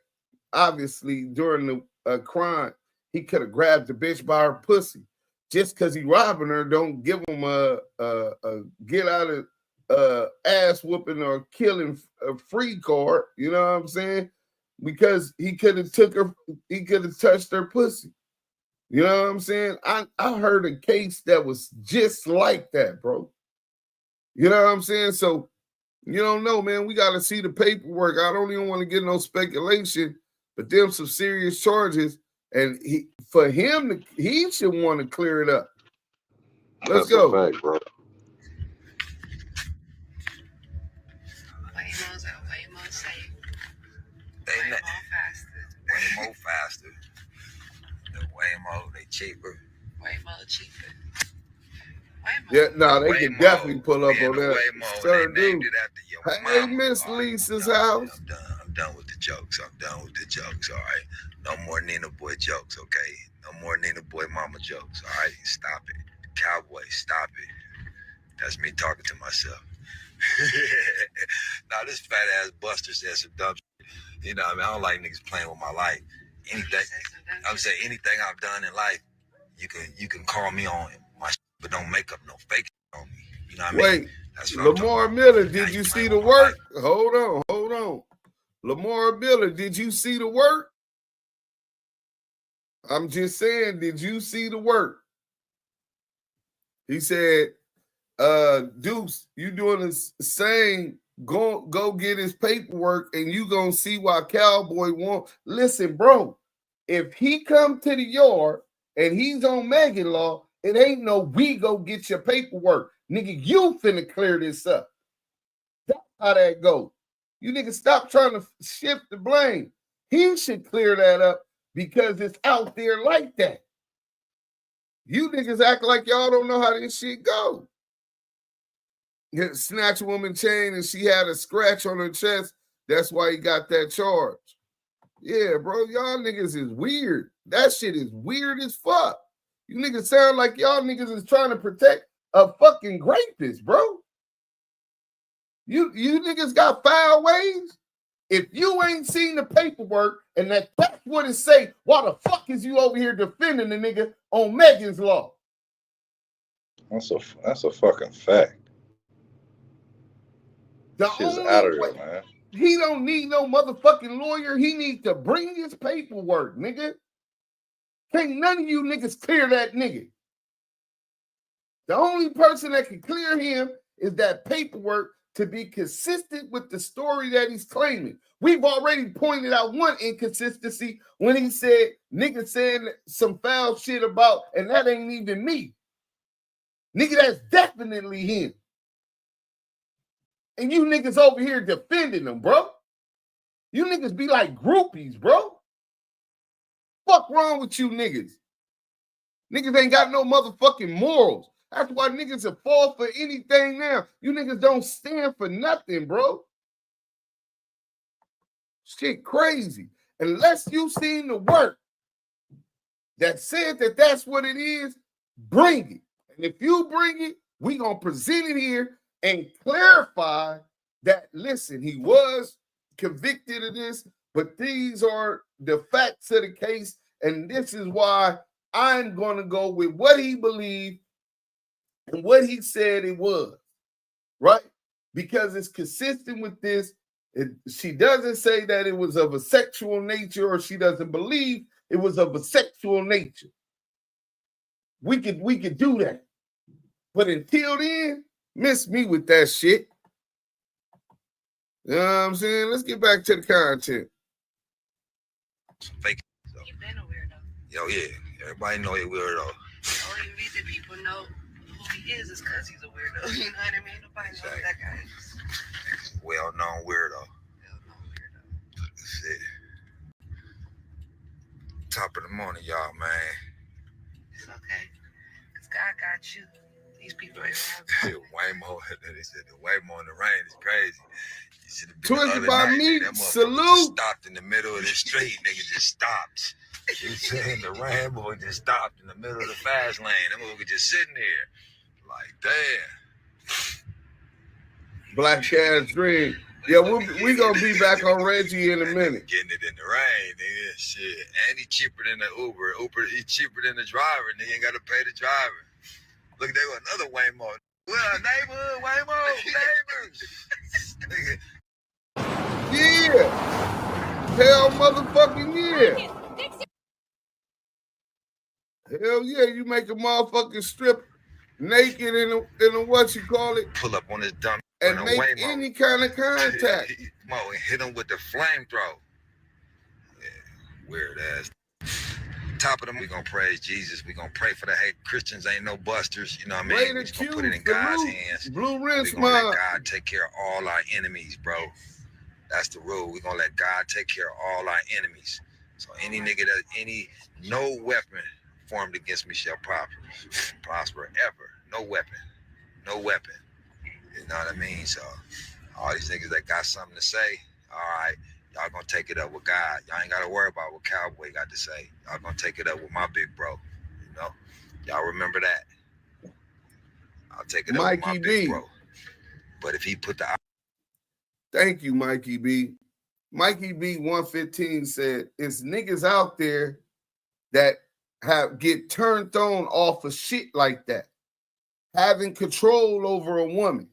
obviously during the crime, he could have grabbed the bitch by her pussy. Just because he robbing her, don't give him a get out of ass whooping or killing a free card. You know what I'm saying? Because he could have took her, he could have touched her pussy. You know what I'm saying? I heard a case that was just like that, bro. You know what I'm saying? So you don't know, man. We got to see the paperwork. I don't even want to get no speculation, but them some serious charges. And he should want to clear it up. Let's go. That's a fact, bro. Waymos are way more safe. Way more faster. Way more faster. The Waymo, they cheaper. Way more cheaper. Yeah, no, they can definitely pull up on that. Waymo, Sir, they named dude. it after your Hey, mama. Miss Lisa's house. I'm done with the jokes. All right? No more Nina Boy jokes, okay? No more Nina Boy mama jokes, all right? Stop it. Cowboy, stop it. That's me talking to myself. Now, this fat ass Buster said some dumb shit. You know what I mean? I don't like niggas playing with my life. Anything I've done in life, you can call me on my shit, but don't make up no fake shit on me. You know what I mean? Wait, Lamar Miller, did you see the work? Hold on. Lamar Miller, did you see the work? I'm just saying, did you see the work? He said, Deuce, you doing the same, go get his paperwork and you gonna see why Cowboy won't. Listen, bro, if he come to the yard and he's on Megan law, it ain't no we go get your paperwork. Nigga, you finna clear this up. That's how that goes. You niggas stop trying to shift the blame. He should clear that up because it's out there like that. You niggas act like y'all don't know how this shit go. Snatch a woman chain and she had a scratch on her chest. That's why he got that charge. Yeah, bro, y'all niggas is weird. That shit is weird as fuck. You niggas sound like y'all niggas is trying to protect a fucking rapist, bro. You niggas got foul ways. If you ain't seen the paperwork and that's what it say, why the fuck is you over here defending the nigga on Megan's law? That's a fucking fact. The Shit's only out of way, there, man. he don't need no motherfucking lawyer. He needs to bring his paperwork, nigga. Can't none of you niggas clear that nigga. The only person that can clear him is that paperwork to be consistent with the story that he's claiming. We've already pointed out one inconsistency when he said nigga saying some foul shit about, and that ain't even me. Nigga, that's definitely him. And you niggas over here defending them, bro. You niggas be like groupies, bro. Fuck wrong with you niggas? Niggas ain't got no motherfucking morals. That's why niggas will fall for anything now. You niggas don't stand for nothing, bro. Shit crazy. Unless you seen the work that said that that's what it is, bring it. And if you bring it, we gonna present it here and clarify that, listen, he was convicted of this, but these are the facts of the case, and this is why I'm going to go with what he believed and what he said it was, right? Because it's consistent with this. She doesn't say that it was of a sexual nature, or she doesn't believe it was of a sexual nature. We could do that. But until then, miss me with that shit. You know what I'm saying? Let's get back to the content. Fake. So. You've been a weirdo. Yo, yeah. Everybody know he weirdo. The only reason people know who he is because he's a weirdo. You know what I mean? Nobody knows that guy is. Well-known weirdo. Well-known weirdo. That's it. Top of the morning, y'all, man. It's okay. Because God got you. These people ain't Way more. They said the way more in the rain is crazy. You should have been Twisted the by other night, me, that motherfucker salute. just stopped in the middle of the street. Nigga just stopped. You saying the rainbow just stopped in the middle of the fast lane. That motherfucker just sitting there. Like, damn. Black Shad's Dream. Yeah, we gonna be back on Reggie in a minute. Getting it in the rain, nigga. Shit. And he cheaper than the Uber. He cheaper than the driver. Nigga ain't gotta pay the driver. Look, they were another Waymo. Well, neighborhood Waymo, neighbors. Nigga. Yeah. Hell motherfucking yeah. Hell yeah, you make a motherfucking strip naked in a what you call it. Pull up on his dumb and make Waymo. any kind of contact. And hit him with the flamethrower. Yeah, weird ass. Top of them, we gonna praise Jesus. We gonna pray for the hate. Christians ain't no busters. You know what I mean? We just gonna put it in God's hands. Blue rinse, we gonna let God take care of all our enemies, bro. That's the rule. We gonna let God take care of all our enemies. So any nigga no weapon formed against me shall prosper ever. No weapon. No weapon. You know what I mean? So all these niggas that got something to say, all right, y'all gonna take it up with God. Y'all ain't gotta worry about what Cowboy got to say. Y'all gonna take it up with my big bro. You know? Y'all remember that. I'll take it up with my big bro. But if he put the... Thank you, Mikey B. Mikey B 115 said, it's niggas out there that get turned on off of shit like that. Having control over a woman.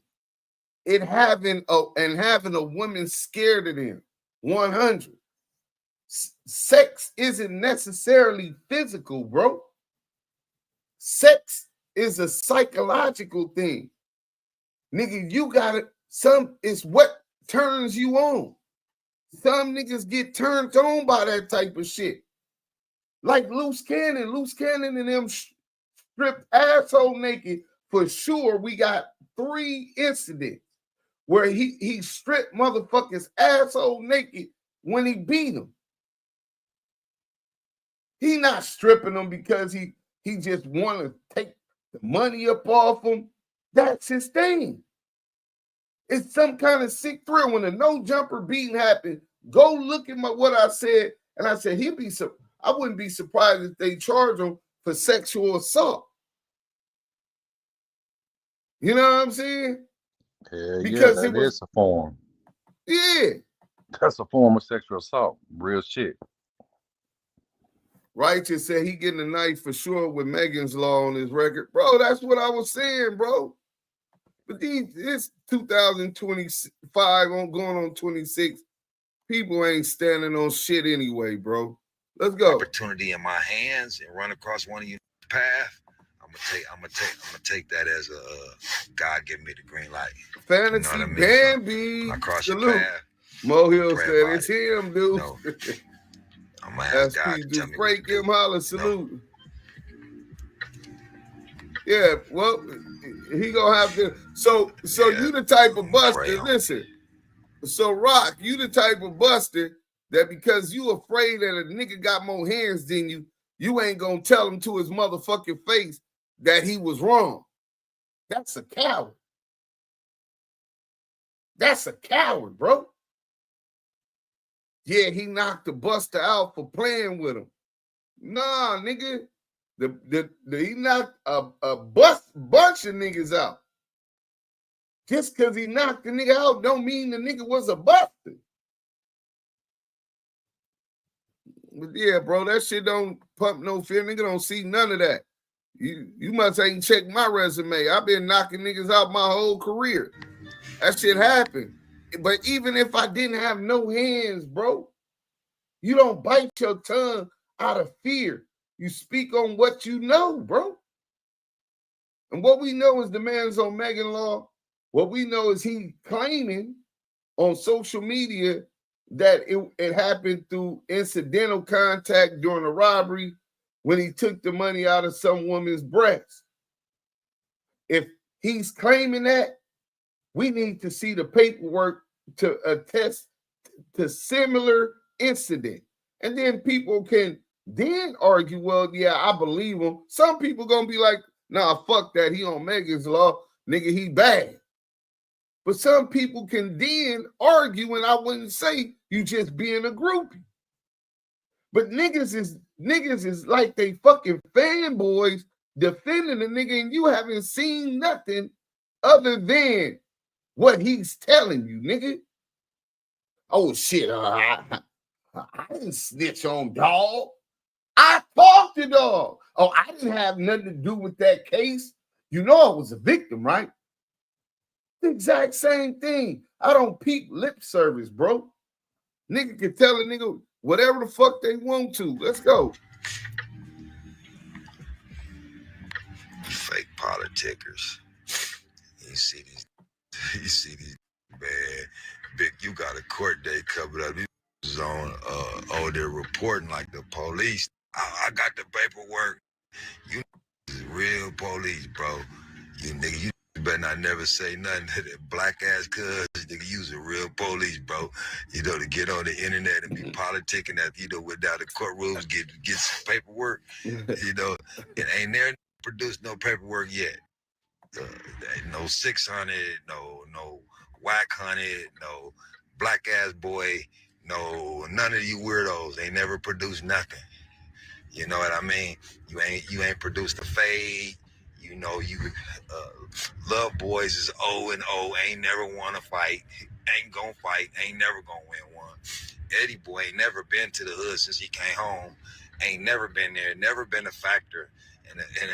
Having a woman scared of them. 100. Sex isn't necessarily physical, bro. Sex is a psychological thing. Nigga, you got it. It's what turns you on. Some niggas get turned on by that type of shit. Like Loose Cannon and them stripped asshole naked for sure. We got 3 incidents where he stripped motherfuckers asshole naked when he beat them. He not stripping them because he just want to take the money up off them. That's his thing. It's some kind of sick thrill when a no jumper beating happened. Go look at what I said, and I said I wouldn't be surprised if they charge him for sexual assault. You know what I'm saying? Yeah, Because that is a form. Yeah. That's a form of sexual assault. Real shit. Righteous said he getting a knife for sure with Megan's Law on his record. Bro, that's what I was saying, bro. But it's 2025 going on 26. People ain't standing on shit anyway, bro. Let's go. Opportunity in my hands and run across one of you path. I'm gonna take that as a God give me the green light. Fantasy you know what I mean? Bambi. So, I cross salute. your path. Mo Hill said it's him, dude. No. I'm gonna ask God to tell me break him, holler, salute. No. Yeah, well, he gonna have to. So yeah, you the type of buster. Listen, so Rock, you the type of buster that because you afraid that a nigga got more hands than you, you ain't gonna tell him to his motherfucking face that he was wrong. That's a coward. That's a coward, bro. Yeah, he knocked the buster out for playing with him. Nah, nigga. He knocked a bunch of niggas out. Just because he knocked the nigga out don't mean the nigga was a buster. But yeah, bro, that shit don't pump no fear. Nigga don't see none of that. You must ain't checked my resume. I've been knocking niggas out my whole career. That shit happened. But even if I didn't have no hands, bro, you don't bite your tongue out of fear. You speak on what you know, bro. And what we know is the man's on Megan Law. What we know is he claiming on social media that it happened through incidental contact during a robbery when he took the money out of some woman's breast. If he's claiming that, we need to see the paperwork to attest to similar incident. And then people can then argue, well, yeah, I believe him. Some people gonna be like, nah, fuck that. He on Megan's Law. Nigga, he bad. But some people can then argue, and I wouldn't say you just being a groupie. But niggas is like they fucking fanboys defending the nigga, and you haven't seen nothing other than what he's telling you, nigga. Oh, shit, I didn't snitch on dog. I talked to dog. Oh, I didn't have nothing to do with that case. You know I was a victim, right? The exact same thing. I don't peep lip service, bro. Nigga can tell a nigga whatever the fuck they want to. Let's go. Fake politickers. You see these, man. Big, you got a court date coming up. These on they're reporting like the police. I got the paperwork. You real police, bro. You nigga, you better not never say nothing to that black ass cuz nigga. Use a real police, bro. You know, to get on the internet and be politicking that, you know, without the courtrooms get some paperwork. You know, it ain't there produced no paperwork yet. No 600, no WACK100, no black ass boy, no none of you weirdos. They never produced nothing. You know what I mean? You ain't produced a fade. You know, Love Boys is 0-0, ain't never won a fight, ain't gonna fight, ain't never gonna win one. Eddieboy ain't never been to the hood since he came home, ain't never been there, never been a factor.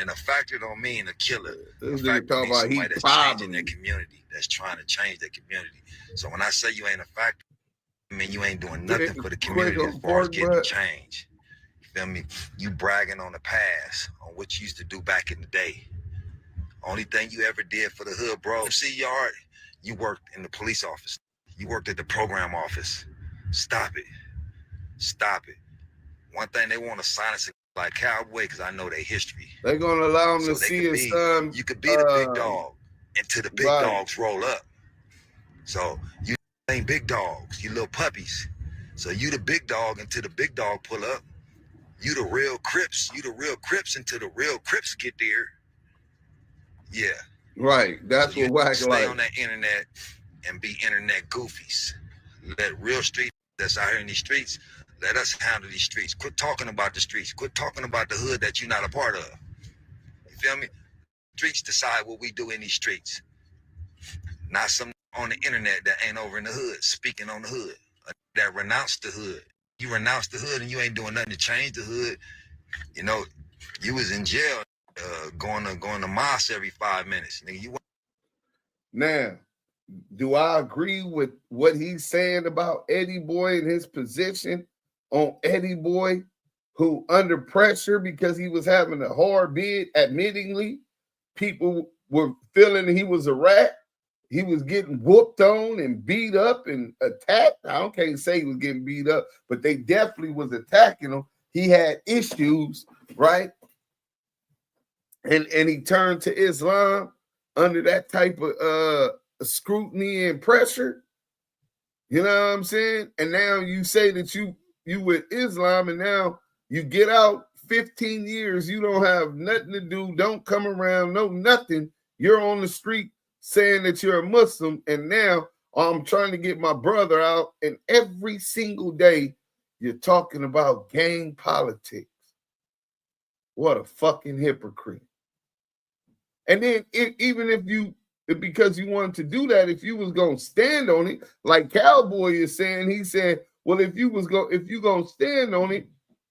And a factor don't mean a killer. A factor means somebody that's changing their community, that's trying to change their community. So when I say you ain't a factor, I mean you ain't doing nothing for the community as far as getting change. You feel me? You bragging on the past, on what you used to do back in the day. Only thing you ever did for the hood, bro. See, yard, you worked in the police office. You worked at the program office. Stop it. Stop it. One thing they want to silence like Cowboy, because I know their history. They're gonna allow him So to they see could his be, son. you could be the big dog until the big right. dogs roll up. So you ain't big dogs, you little puppies. So you the big dog until the big dog pull up. You the real Crips. You the real Crips until the real Crips get there. Yeah. Right. That's so what Wack stay like. on that internet and be internet goofies. Let real street that's out here in these streets, let us handle these streets. Quit talking about the streets. Quit talking about the hood that you're not a part of. You feel me? Streets decide what we do in these streets. Not some on the internet that ain't over in the hood, speaking on the hood, that renounced the hood. You renounce the hood and you ain't doing nothing to change the hood. You know, you was in jail going to mosque every 5 minutes. Nigga, Now, do I agree with what he's saying about Eddieboy and his position on Eddieboy, who under pressure because he was having a hard bid, admittingly, people were feeling he was a rat. He was getting whooped on and beat up and attacked. I can't say he was getting beat up, but they definitely was attacking him. He had issues, right? And he turned to Islam under that type of scrutiny and pressure. You know what I'm saying? And now you say that you with Islam, and now you get out 15 years, you don't have nothing to do, don't come around, no nothing. You're on the street saying that you're a Muslim, and now I'm trying to get my brother out, and every single day you're talking about gang politics. What a fucking hypocrite. And then even if you, because you wanted to do that, if you was going to stand on it, like Cowboy is saying, he said, well, if you going to stand on it,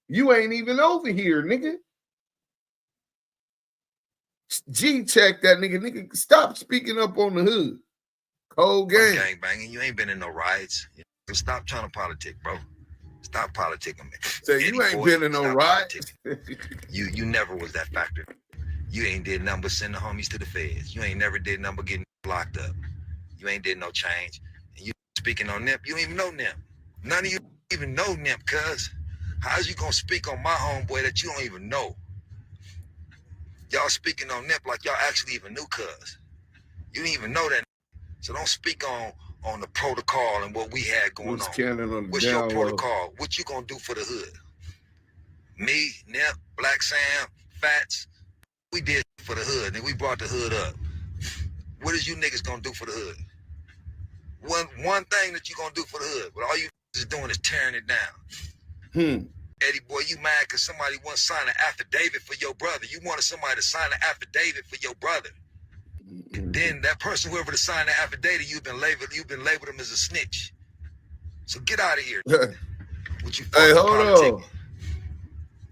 you ain't even over here, nigga. G-check that nigga. Nigga, stop speaking up on the hood. Cold game. Gang banging. You ain't been in no riots. Stop trying to politic, bro. Stop politicking, man. So you ain't been in no riots. You never was that factor. You ain't did nothing but send the homies to the feds. You ain't never did nothing but getting locked up. You ain't did no change. And you speaking on Nip, you don't even know Nip. None of you even know Nip, cuz. How's you gonna speak on my homeboy that you don't even know? Y'all speaking on Nip like y'all actually even knew cuz. You didn't even know that. So don't speak on the protocol and what we had going on. What's your protocol? What you gonna do for the hood? Me, Nip, Black Sam, Fats, we did for the hood, and we brought the hood up. What is you niggas gonna do for the hood? One thing that you gonna do for the hood, but all you is doing is tearing it down. Eddieboy, you mad because somebody wants to sign an affidavit for your brother. You wanted somebody to sign an affidavit for your brother. Then that person, whoever to sign the affidavit, you've been labeled him as a snitch. So get out of here. What you hey, hold on.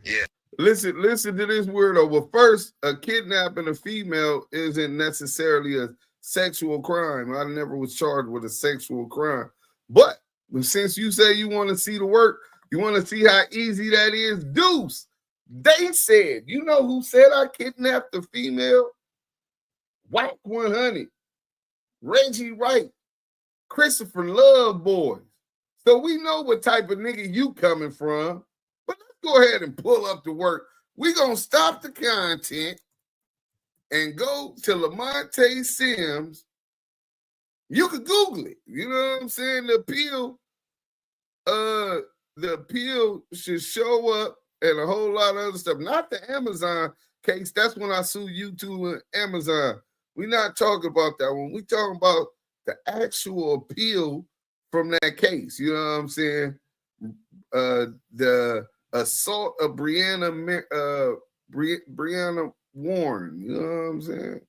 Yeah. Listen to this weirdo. Well, first, a kidnapping a female isn't necessarily a sexual crime. I never was charged with a sexual crime. But since you say you want to see the work, you want to see how easy that is, Deuce. They said, you know who said I kidnapped a female? WACK100, Reggie Wright, Christopher Lovejoy. So we know what type of nigga you coming from. But let's go ahead and pull up the work. We're going to stop the content and go to Lamonte Sims. You can Google it. You know what I'm saying? The appeal should show up and a whole lot of other stuff. Not the Amazon case. That's when I sue YouTube and Amazon. We're not talking about that one. We're talking about the actual appeal from that case. You know what I'm saying? The assault of Brianna Warren. You know what I'm saying?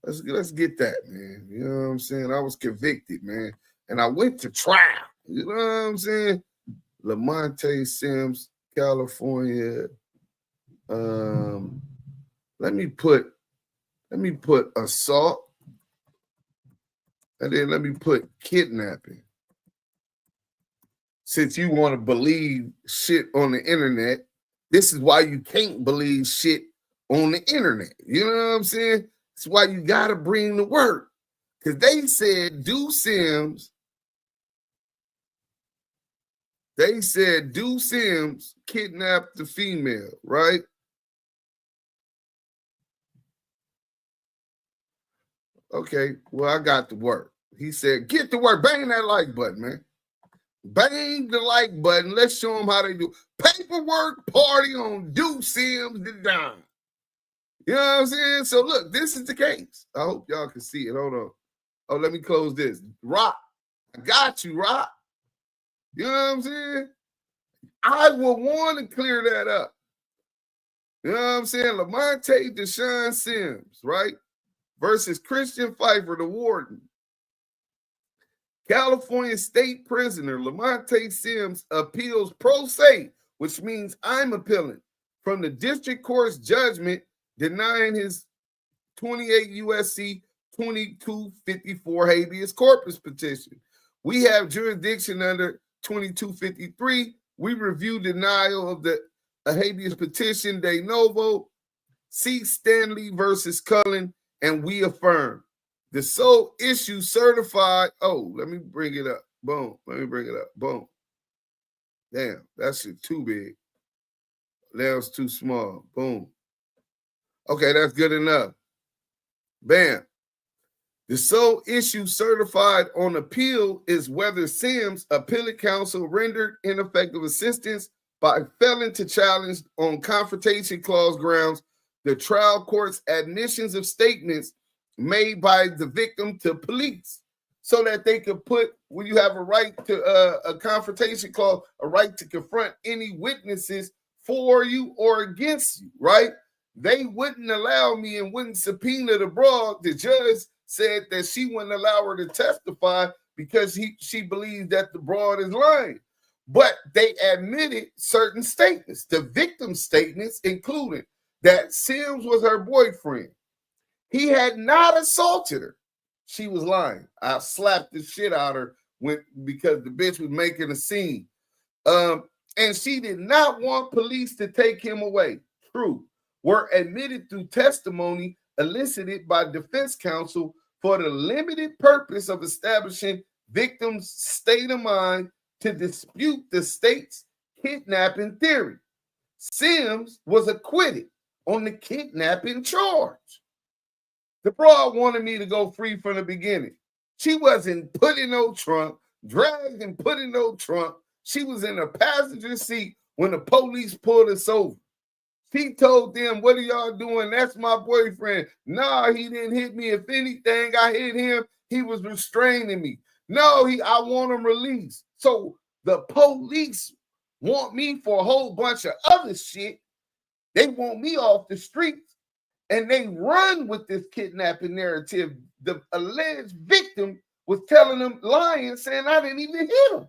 Let's get that, man. You know what I'm saying? I was convicted, man. And I went to trial. You know what I'm saying? Lamonte Sims, California. Let me put assault. And then let me put kidnapping. Since you want to believe shit on the internet, this is why you can't believe shit on the internet. You know what I'm saying? That's why you got to bring the work. Because they said Duse Sims They said Duse M kidnapped the female, right? Okay, well, I got to work. He said, get to work. Bang that like button, man. Bang the like button. Let's show them how they do. Paperwork party on Duse M the Don. You know what I'm saying? So, look, this is the case. I hope y'all can see it. Hold on. Oh, let me close this. Rock. I got you, Rock. You know what I'm saying? I would want to clear that up. You know what I'm saying? Lamonte Deshaun Sims, right? Versus Christian Pfeiffer, the warden. California state prisoner Lamonte Sims appeals pro se, which means I'm appealing from the district court's judgment denying his 28 U.S.C. 2254 habeas corpus petition. We have jurisdiction under 2253. We review denial of the habeas petition de novo. See Stanley versus Cullen, and we affirm. The sole issue certified. Oh, let me bring it up. Boom. Let me bring it up. Boom. Damn, that shit too big. That was too small. Boom. Okay, that's good enough. Bam. The sole issue certified on appeal is whether Sims' appellate counsel rendered ineffective assistance by failing to challenge on confrontation clause grounds the trial court's admissions of statements made by the victim to police, so that they could put, when you have a right to a confrontation clause, a right to confront any witnesses for you or against you, right? They wouldn't allow me and wouldn't subpoena the broad. The judge said that she wouldn't allow her to testify because she believes that the broad is lying. But they admitted certain statements, the victim's statements, including that Sims was her boyfriend. He had not assaulted her. She was lying. I slapped the shit out of her because the bitch was making a scene. And she did not want police to take him away. True. Were admitted through testimony elicited by defense counsel for the limited purpose of establishing victims' state of mind to dispute the state's kidnapping theory. Sims was acquitted on the kidnapping charge. The broad wanted me to go free from the beginning. She wasn't put in no trunk, dragged and put in no trunk. She was in a passenger seat when the police pulled us over. She told them, what are y'all doing? That's my boyfriend. Nah, he didn't hit me. If anything, I hit him. He was restraining me. No, I want him released. So the police want me for a whole bunch of other shit. They want me off the streets, and they run with this kidnapping narrative. The alleged victim was telling them, lying, saying I didn't even hit him.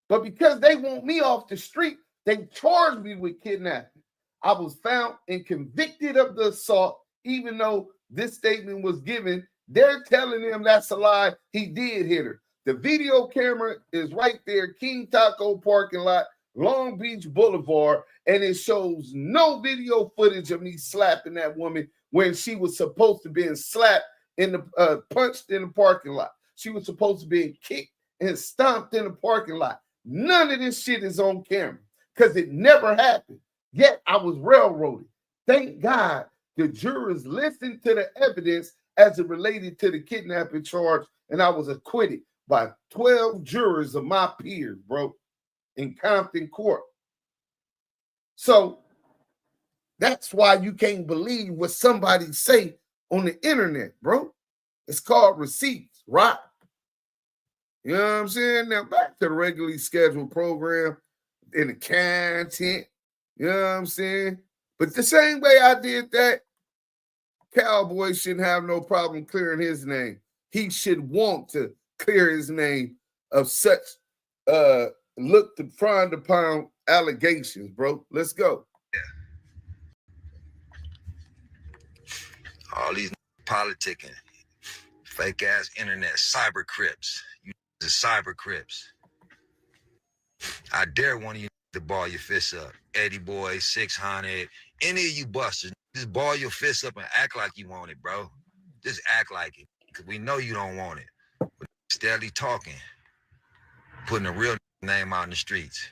But because they want me off the street, they charged me with kidnapping. I was found and convicted of the assault, even though this statement was given. They're telling him that's a lie. He did hit her. The video camera is right there, King Taco parking lot, Long Beach Boulevard, and it shows no video footage of me slapping that woman when she was supposed to be slapped in the punched in the parking lot. She was supposed to be kicked and stomped in the parking lot. None of this shit is on camera because it never happened. Yet I was railroaded. Thank God the jurors listened to the evidence as it related to the kidnapping charge, and I was acquitted by 12 jurors of my peers, bro, in Compton Court. So that's why you can't believe what somebody say on the internet, bro. It's called receipts, right? You know what I'm saying? Now back to the regularly scheduled program in the content. You know what I'm saying? But the same way I did that, Cowboy shouldn't have no problem clearing his name. He should want to clear his name of such look to frowned upon allegations, bro. Let's go. All these politicking, fake ass internet, cyber crips. You the cyber crips. I dare one of you to ball your fists up. Eddieboy, 600, any of you busters, just ball your fists up and act like you want it, bro. Just act like it. Because we know you don't want it. But steadily talking, putting a real name out in the streets.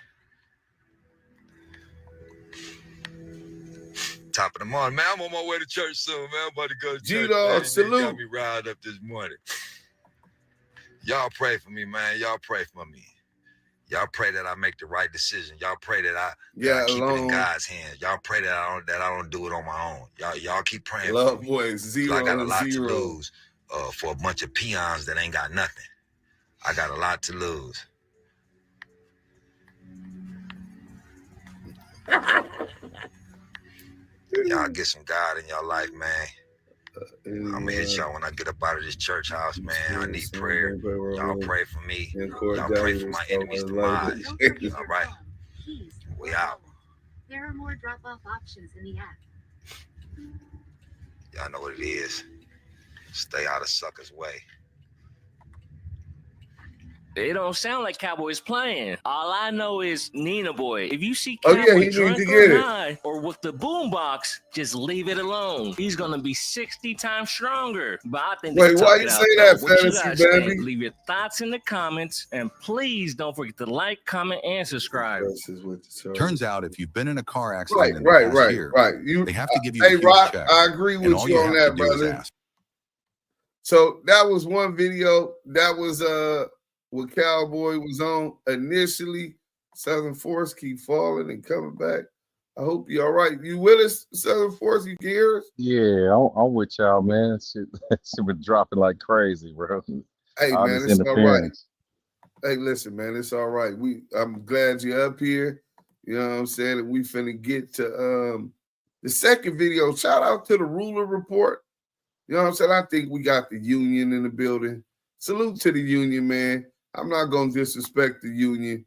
Top of the morning, man. I'm on my way to church soon, man. I'm about to go to church. G-Dog, Man. salute. Got me riled up this morning. Y'all pray for me, man. Y'all pray for me. Y'all pray that I make the right decision. Y'all pray that I keep it in God's hands. Y'all pray that I don't do it on my own. Y'all keep praying for me. Lovejoy, 0 I got a lot 0. to lose for a bunch of peons that ain't got nothing. I got a lot to lose. Y'all get some God in your life, man. I'm gonna hit y'all when I get up out of this church house, man. I need prayer. Y'all pray for me. Y'all pray for my enemies' demise. All right. We out. There are more drop-off options in the app. Y'all know what it is. Stay out of suckers' way. It don't sound like Cowboy's playing. All I know is Nina Boy. If you see Cowboy drunk or high or with the boombox, just leave it alone. He's gonna be 60 times stronger. But I think wait, why you say that, Fantasy Baby? Leave your thoughts in the comments, and please don't forget to like, comment, and subscribe. Turns out if you've been in a car accident in the past year, they have to give you a huge Rock, check. I agree with you on that, brother. So that was one video. That was what Cowboy was on initially. Southern Force keep falling and coming back. I hope you all right. You with us, Southern Force? You can hear us? Yeah, I'm with y'all, man. Shit was dropping like crazy, bro. Hey, man, it's all right. Hey, listen, man, it's all right. I'm glad you're up here. You know what I'm saying? And we finna get to the second video. Shout out to the Ruler Report. You know what I'm saying? I think we got the union in the building. Salute to the union, man. I'm not going to disrespect the union.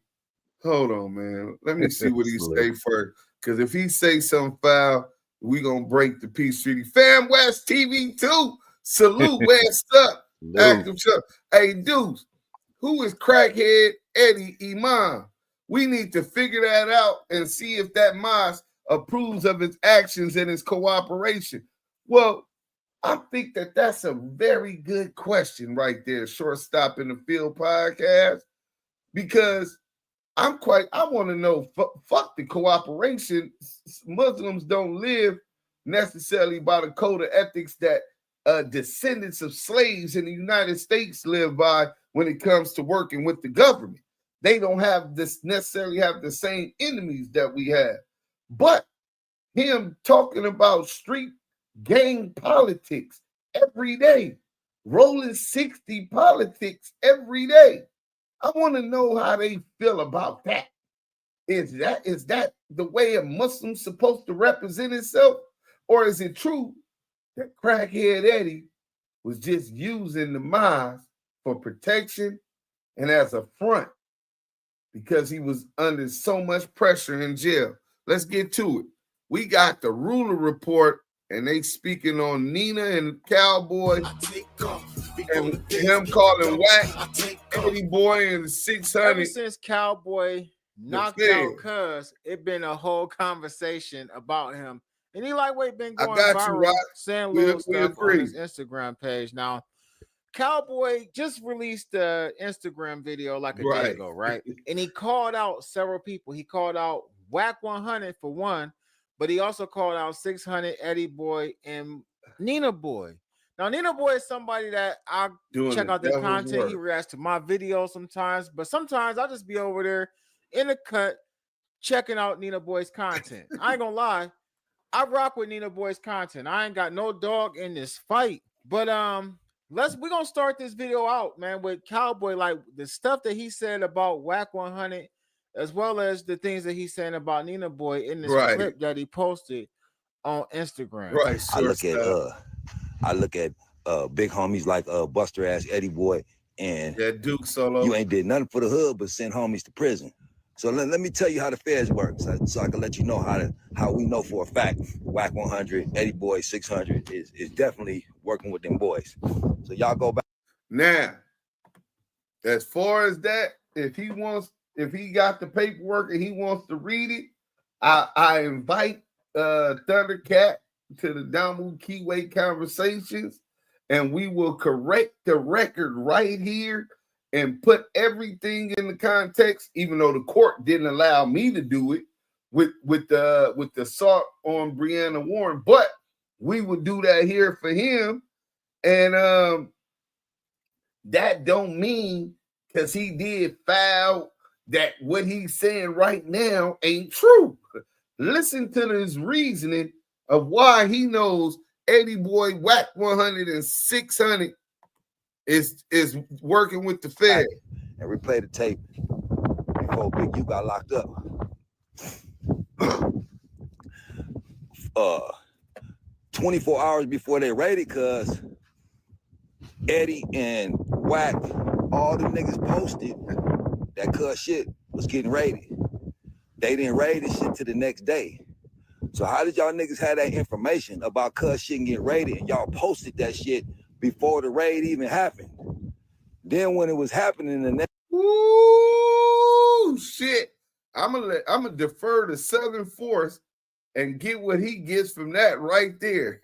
Hold on, man. Let me see what he say first. Because if he say something foul, we going to break the peace treaty. Fam West TV 2. Salute. West up. Active Chuck. Hey, Duse, who is crackhead Eddie Imam? We need to figure that out and see if that mosque approves of his actions and his cooperation. Well, I think that's a very good question right there, Shortstop in the Field podcast, because I want to know, fuck the cooperation. Muslims don't live necessarily by the code of ethics that descendants of slaves in the United States live by when it comes to working with the government. They don't necessarily have the same enemies that we have. But him talking about street gang politics every day, rolling 60 politics every day. I want to know how they feel about that. Is that the way a Muslim's supposed to represent itself? Or is it true that crackhead Eddie was just using the mosque for protection and as a front because he was under so much pressure in jail? Let's get to it. We got the Ruler Report, and they speaking on Nina and Cowboy and him calling Wack Eddieboy and 600. Ever since Cowboy knocked out Cuz, it been a whole conversation about him. And he lightweight been going viral, saying little stuff on his Instagram page. Now, Cowboy just released the Instagram video like a day ago, right? And he called out several people. He called out WACK100 for one, but he also called out 600, Eddieboy, and Nina Boy. Now, Nina Boy is somebody that I check out their content. He reacts to my videos sometimes, but sometimes I'll just be over there in the cut checking out Nina Boy's content. I ain't gonna lie. I rock with Nina Boy's content. I ain't got no dog in this fight. But we're gonna start this video out, man, with Cowboy, like the stuff that he said about WACK100, as well as the things that he's saying about Nina Boy in this clip that he posted on Instagram. Right. I look at big homies like Buster ass Eddieboy and that Duke Solo. You ain't did nothing for the hood but send homies to prison. So let me tell you how the feds work, so I can let you know how we know for a fact WACK100, Eddieboy, 600 is definitely working with them boys. So y'all go back. Now, as far as that, if he got the paperwork and he wants to read it, I invite ThunderCat to the Damu Kiwe Conversations, and we will correct the record right here and put everything in the context, even though the court didn't allow me to do it with the assault on Breonna Warren, but we would do that here for him. And that don't mean because he did foul that what he's saying right now ain't true. Listen to his reasoning of why he knows Eddieboy WACK100-SIXHUNNET is working with the Fed. And replay the tape before Big U got locked up. 24 hours before they raided, cuz Eddie and Wack, all them niggas posted that cuz shit was getting raided. They didn't raid this shit till the next day. So how did y'all niggas have that information about cuz shit getting raided and y'all posted that shit before the raid even happened? Then when it was happening the next shit. I'm gonna defer to Southern Force and get what he gets from that right there.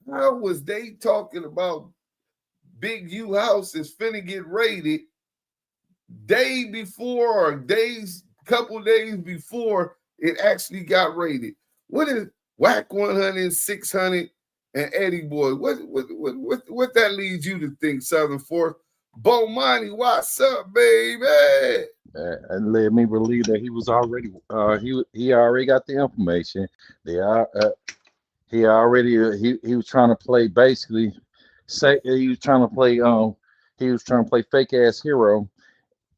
How was they talking about Big U house is finna get raided day before or couple days before it actually got raided? What is WACK100-SIXHUNNET and Eddieboy? What that leads you to think, Southern Force? Bo Monty, what's up, baby? And led me believe that he was already he already got the information. He was trying to play basically he was trying to play fake ass hero,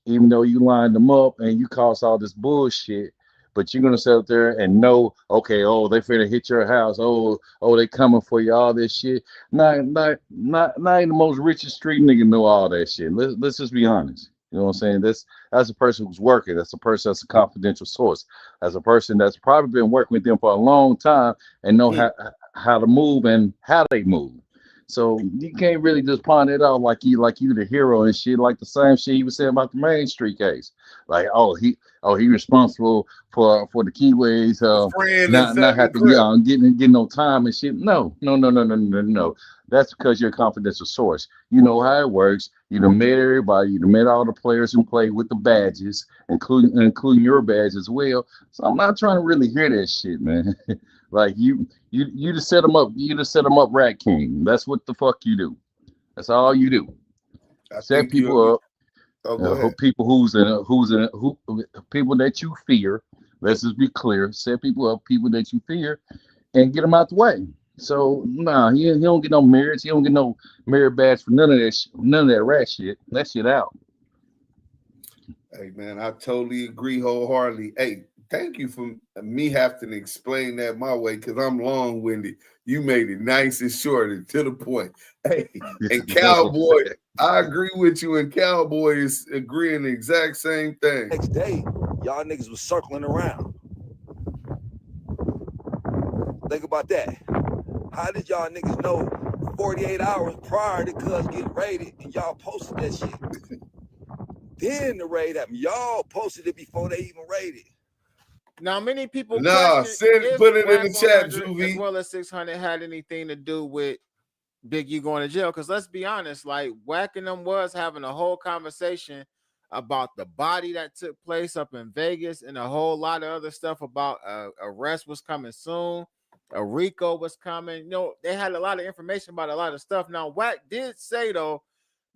even though you lined them up and you caused all this bullshit. But you're gonna sit up there and know, okay, oh, they finna hit your house, oh, they coming for you, all this shit. Not even the most richest street nigga know all that shit. Let's just be honest. You know what I'm saying? That's a person who's working. That's a person that's a confidential source. That's a person that's probably been working with them for a long time and know how to move and how they move. So you can't really just pawn it out like you the hero and shit, like the same shit he was saying about the Main Street case. Like, he responsible for the Kiwes not having getting no time and shit. No. That's because you're a confidential source. You know how it works. You done met everybody. You done met all the players who play with the badges, including your badge as well. So I'm not trying to really hear that shit, man. Like you just set them up. You just set them up, Rat King. That's what the fuck you do. That's all you do. Set people up. People people that you fear. Let's just be clear. Set people up, people that you fear, and get them out the way. So he don't get no merits. He don't get no merit badge for none of that rat shit. That shit out. Hey man, I totally agree wholeheartedly. Hey, thank you for me having to explain that my way because I'm long-winded. You made it nice and short and to the point. Hey, and Cowboy, I agree with you, and Cowboy is agreeing the exact same thing. Next day, y'all niggas was circling around. Think about that. How did y'all niggas know 48 hours prior to cuz getting raided and y'all posted that shit? Then the raid happened. Y'all posted it before they even raided. Now, many people put it in the chat, Juvie. As well as 600 had anything to do with Big U going to jail. Because let's be honest, like Wack and them was having a whole conversation about the body that took place up in Vegas and a whole lot of other stuff about arrest was coming soon. A Rico was coming. You know, they had a lot of information about a lot of stuff. Now, Wack did say, though,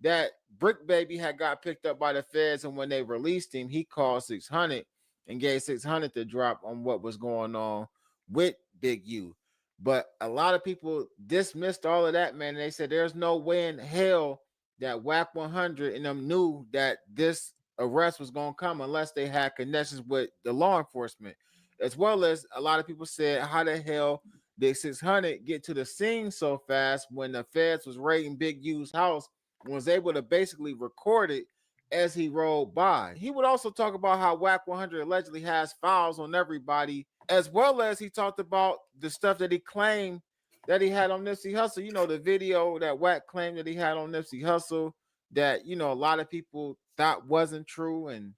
that Brick Baby had got picked up by the feds, and when they released him, he called 600 and gave 600 the drop on what was going on with Big U. But a lot of people dismissed all of that, man. And they said there's no way in hell that WACK100 and them knew that this arrest was going to come unless they had connections with the law enforcement. As well as a lot of people said, how the hell did 600 get to the scene so fast when the feds was raiding Big U's house and was able to basically record it as he rolled by? He would also talk about how WACK100 allegedly has files on everybody, as well as he talked about the stuff that he claimed that he had on Nipsey Hussle. You know, the video that Wack claimed that he had on Nipsey Hussle that, you know, a lot of people thought wasn't true. And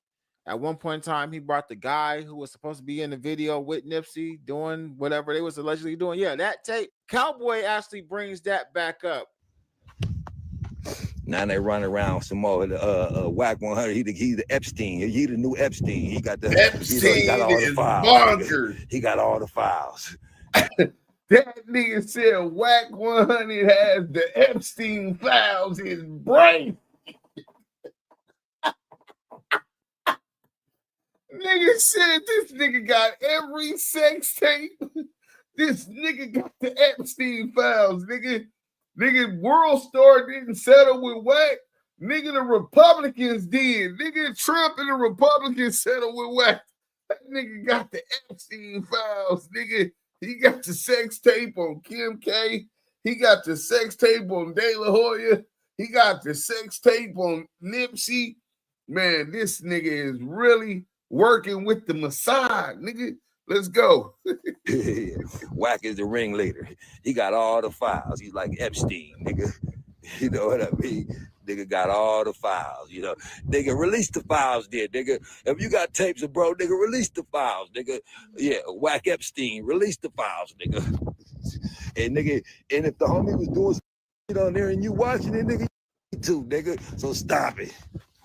at one point in time, he brought the guy who was supposed to be in the video with Nipsey doing whatever they was allegedly doing. Yeah, that tape. Cowboy actually brings that back up. Now they running around some more WACK100. He the Epstein. He the new Epstein. He got the Epstein he got all the is files. bonkers. He got all the files. That nigga said WACK100 has the Epstein files in his brain. Nigga said this nigga got every sex tape. This nigga got the Epstein files, nigga. Nigga, World Star didn't settle with Wack. Nigga, the Republicans did. Nigga, Trump and the Republicans settled with Wack. That nigga got the Epstein files, nigga. He got the sex tape on Kim K. He got the sex tape on De La Hoya. He got the sex tape on Nipsey. Man, this nigga is really working with the Mossad, nigga. Let's go. Wack is the ringleader. He got all the files. He's like Epstein, nigga. You know what I mean? Nigga got all the files, you know. Nigga, release the files there, nigga. If you got tapes of bro, nigga, release the files, nigga. Yeah, Wack Epstein, release the files, nigga. And nigga, and if the homie was doing shit on there and you watching it, nigga, you too, nigga. So stop it.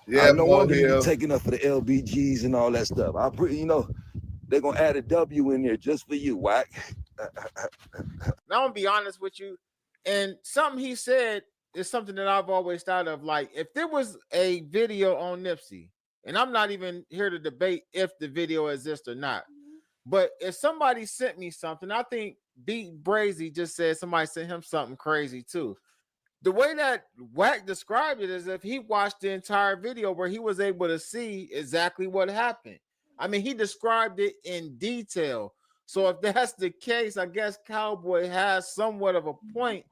Yeah, no wonder you be taking up for the LBGs and all that stuff. You know, they're gonna add a W in there just for you, Wack. Now I'm gonna be honest with you, and something he said is something that I've always thought of. Like, if there was a video on Nipsey, and I'm not even here to debate if the video exists or not, but if somebody sent me something, I think Beat Brazy just said somebody sent him something crazy too. The way that Wack described it is if he watched the entire video where he was able to see exactly what happened. I mean, he described it in detail. So if that's the case, I guess Cowboy has somewhat of a point.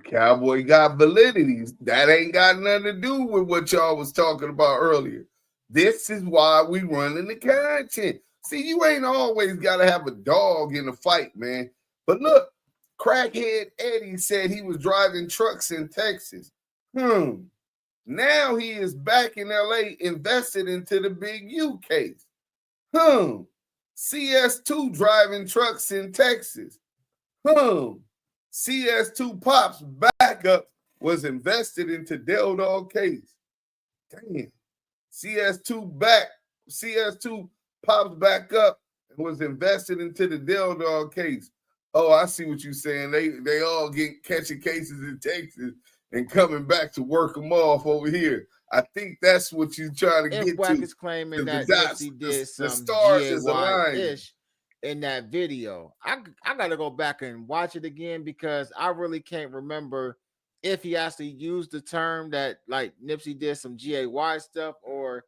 Cowboy got validity. That ain't got nothing to do with what y'all was talking about earlier. This is why we running the content. See, you ain't always got to have a dog in the fight, man. But look, Crackhead Eddie said he was driving trucks in Texas. Now he is back in LA, invested into the Big U case. CS2 driving trucks in Texas. CS2 Pop's backup was invested into Del Dog case. Damn. CS2 Pop's back up and was invested into the Del Dog case. Oh, I see what you're saying. They all get catching cases in Texas and coming back to work them off over here. I think that's what you're trying to get to. Wack is claiming that Nipsey did some GAY-ish in that video. I got to go back and watch it again because I really can't remember if he actually used the term that like Nipsey did some GAY stuff, or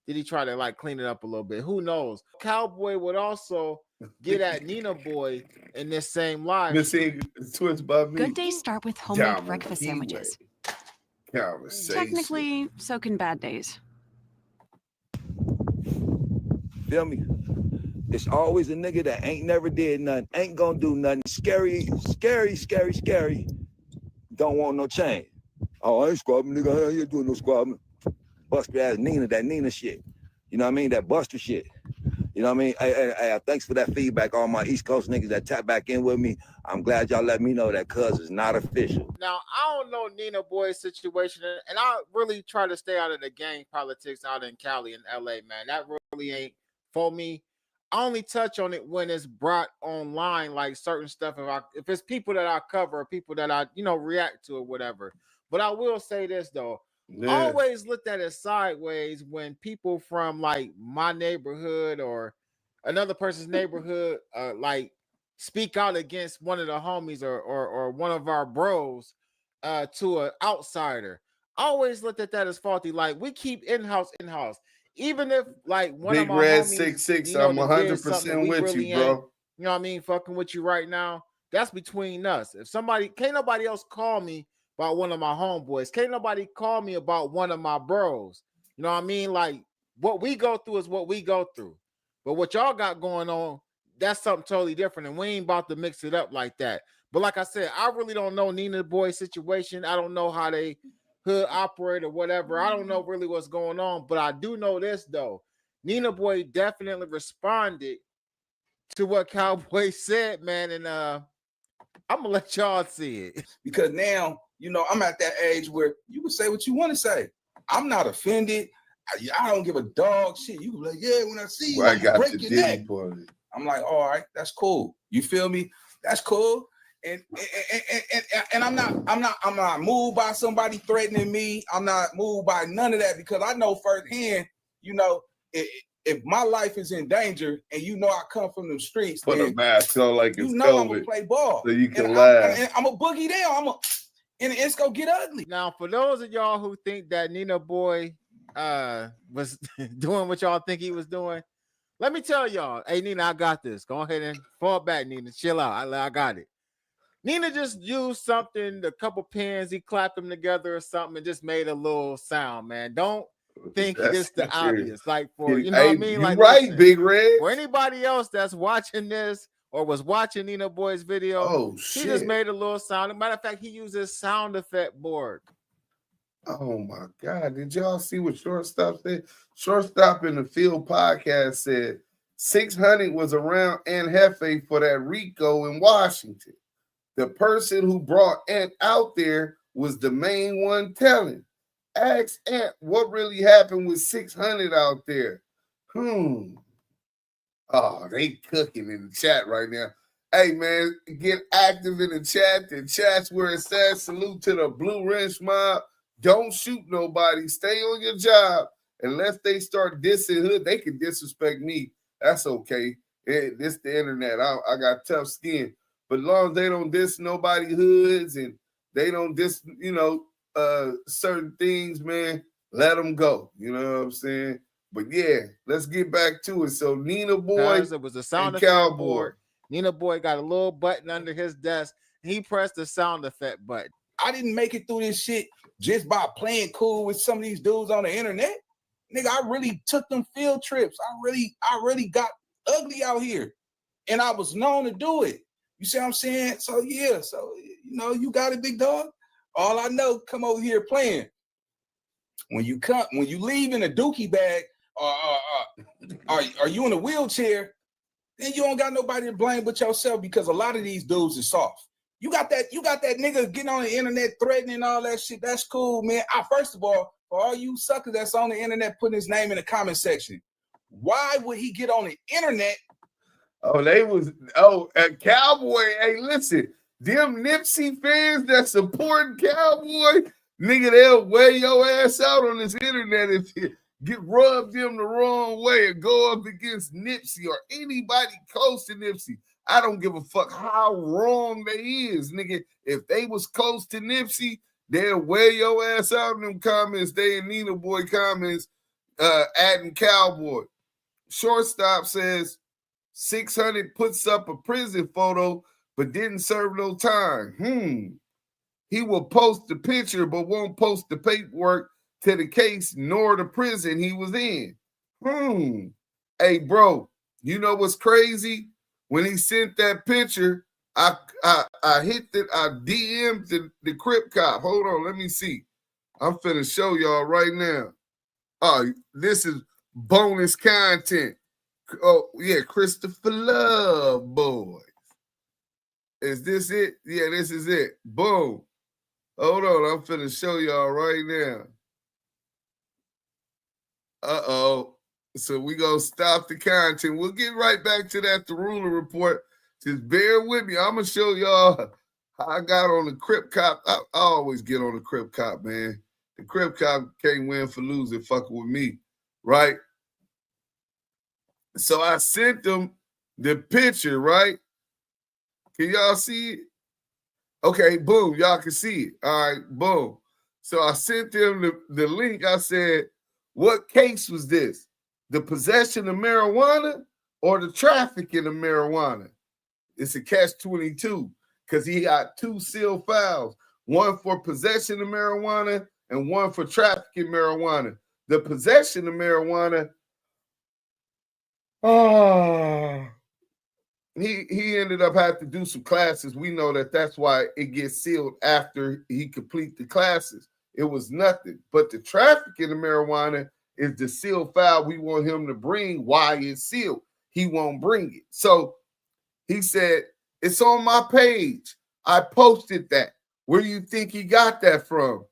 did he try to like clean it up a little bit? Who knows? Cowboy would also get at Nina Boy in this same live. Good days start with homemade breakfast sandwiches. Technically, so can bad days. Feel me? It's always a nigga that ain't never did nothing, ain't gonna do nothing. Scary. Don't want no change. Oh, I ain't squabbing, nigga. I ain't doing no squabbing. Buster ass Nina, that Nina shit. You know what I mean? That Buster shit. You know what I mean? Hey, thanks for that feedback, all my East Coast niggas that tap back in with me. I'm glad y'all let me know that cuz is not official. Now, I don't know Nina Boy's situation, and I really try to stay out of the gang politics out in Cali and LA, man. That really ain't for me. I only touch on it when it's brought online, like certain stuff. If it's people that I cover, or people that I, react to or whatever. But I will say this, though. Yeah. I always looked at it sideways when people from like my neighborhood or another person's neighborhood like speak out against one of the homies or one of our bros to an outsider. I always looked at that as faulty. Like, we keep in-house. Even if like one Big of my Red homies, 66, I'm 100% with really you, bro. You know what I mean? Fucking with you right now. That's between us. If can't nobody else call me about one of my homeboys. Can't nobody call me about one of my bros. You know what I mean? Like, what we go through is what we go through. But what y'all got going on, that's something totally different. And we ain't about to mix it up like that. But like I said, I really don't know Nina Boy's situation. I don't know how they hood operate or whatever. I don't know really what's going on. But I do know this, though. Nina Boy definitely responded to what Cowboy said, man. And I'm going to let y'all see it. Because now you know, I'm at that age where you can say what you want to say. I'm not offended. I don't give a dog shit. You can be like, yeah, when I see you, I'm gonna break your neck. I'm like, all right, that's cool. You feel me? That's cool. And I'm not moved by somebody threatening me. I'm not moved by none of that because I know firsthand, you know, if my life is in danger and you know I come from the streets, put a mask on like it's COVID. I'm gonna play ball. So you can laugh. I'm a boogie down. And it's gonna get ugly. Now, for those of y'all who think that Nina Boy was doing what y'all think he was doing, let me tell y'all, hey Nina, I got this. Go ahead and fall back, Nina. Chill out. I got it. Nina just used something, a couple pins, he clapped them together or something, and just made a little sound, man. Don't think it's the obvious. Like for you know what I mean? Like right, listen, Big Red. For anybody else that's watching this or was watching Nina Boy's video, he just made a little sound. Matter of fact, he used his sound effect board. Oh my God. Did y'all see what Shortstop said? Shortstop in the Field podcast said 600 was around Aunt Hefe for that Rico in Washington. The person who brought Aunt out there was the main one telling. Ask Aunt what really happened with 600 out there. Oh, they cooking in the chat right now. Hey, man, get active in the chat. The chat's where it says salute to the Blue Wrench Mob. Don't shoot nobody. Stay on your job. Unless they start dissing hood, they can disrespect me. That's okay. This the internet. I got tough skin. But as long as they don't diss nobody hoods and they don't diss, you know, certain things, man, let them go. You know what I'm saying? But yeah, let's get back to it. So Nina Boy, it was a sound effect Cowboy board. Nina Boy got a little button under his desk. He pressed the sound effect button. I didn't make it through this shit just by playing cool with some of these dudes on the internet. Nigga, I really took them field trips. I really got ugly out here. And I was known to do it. You see what I'm saying? So yeah, so you know, you got it, big dog. All I know, come over here playing. When you leave in a dookie bag, are you in a wheelchair? Then you don't got nobody to blame but yourself because a lot of these dudes is soft. You got that nigga getting on the internet threatening all that shit. That's cool, man. First of all, for all you suckers that's on the internet putting his name in the comment section, why would he get on the internet? Cowboy. Hey, listen, them Nipsey fans that support Cowboy, nigga, they'll wear your ass out on this internet if you get rubbed them the wrong way and go up against Nipsey or anybody close to Nipsey. I don't give a fuck how wrong they is, nigga. If they was close to Nipsey, they'll wear your ass out in them comments. They in Nina Boy comments, adding Cowboy. Shortstop says 600 puts up a prison photo, but didn't serve no time. He will post the picture, but won't post the paperwork to the case nor the prison he was in. Hey, bro, you know what's crazy? When he sent that picture, I DM'd the Crip cop. Hold on, let me see. I'm finna show y'all right now. Oh, this is bonus content. Oh, yeah, Christopher Love Boys. Is this it? Yeah, this is it. Boom. Hold on, I'm finna show y'all right now. Uh-oh. So we gonna stop the content. We'll get right back to that, the ruler report. Just bear with me. I'm gonna show y'all how I got on the Crip Cop. I always get on the Crip Cop, man. The Crip Cop can't win for losing fucking with me, right? So I sent them the picture, right? Can y'all see it? Okay, boom, y'all can see it. All right, boom. So I sent them the link. I said, what case was this? The possession of marijuana or the trafficking of marijuana? It's a catch-22 because he got 2 sealed files, one for possession of marijuana and one for trafficking marijuana. The possession of marijuana, he ended up having to do some classes. We know that's why it gets sealed after he complete the classes. It was nothing. But the trafficking of marijuana is the sealed file we want him to bring. Why it's sealed? He won't bring it. So he said, it's on my page. I posted that. Where do you think he got that from?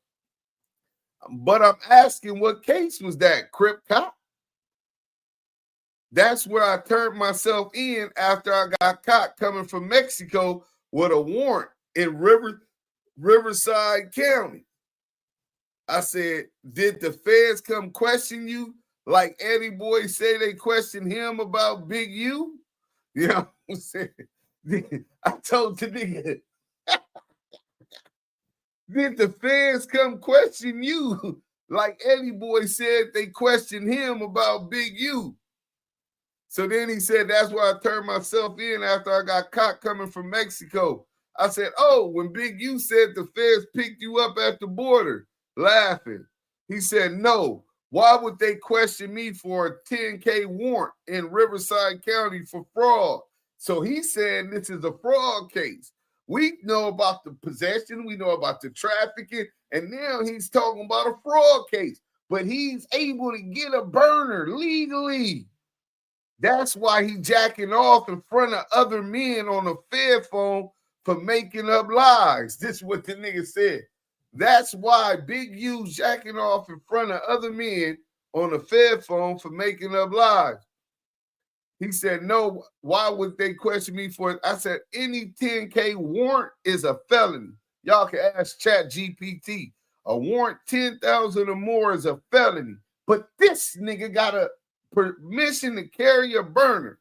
But I'm asking, what case was that, Crip Cop? That's where I turned myself in after I got caught coming from Mexico with a warrant in Riverside County. I said, did the feds come question you like Eddieboy say they questioned him about Big U? You know what I'm saying? I told the nigga, did the feds come question you like Eddieboy said they questioned him about Big U? So then he said, that's why I turned myself in after I got caught coming from Mexico. I said, oh, when Big U said the feds picked you up at the border, laughing. He said, no, why would they question me for a 10K warrant in Riverside County for fraud? So he's saying this is a fraud case. We know about the possession, we know about the trafficking, and now he's talking about a fraud case. But he's able to get a burner legally. That's why he jacking off in front of other men on a Fed phone for making up lies. This is what the nigga said. That's why Big U's jacking off in front of other men on a Fed phone for making up lies. He said, no, why would they question me for it? I said, any 10K warrant is a felony. Y'all can ask ChatGPT. A warrant 10,000 or more is a felony. But this nigga got a permission to carry a burner.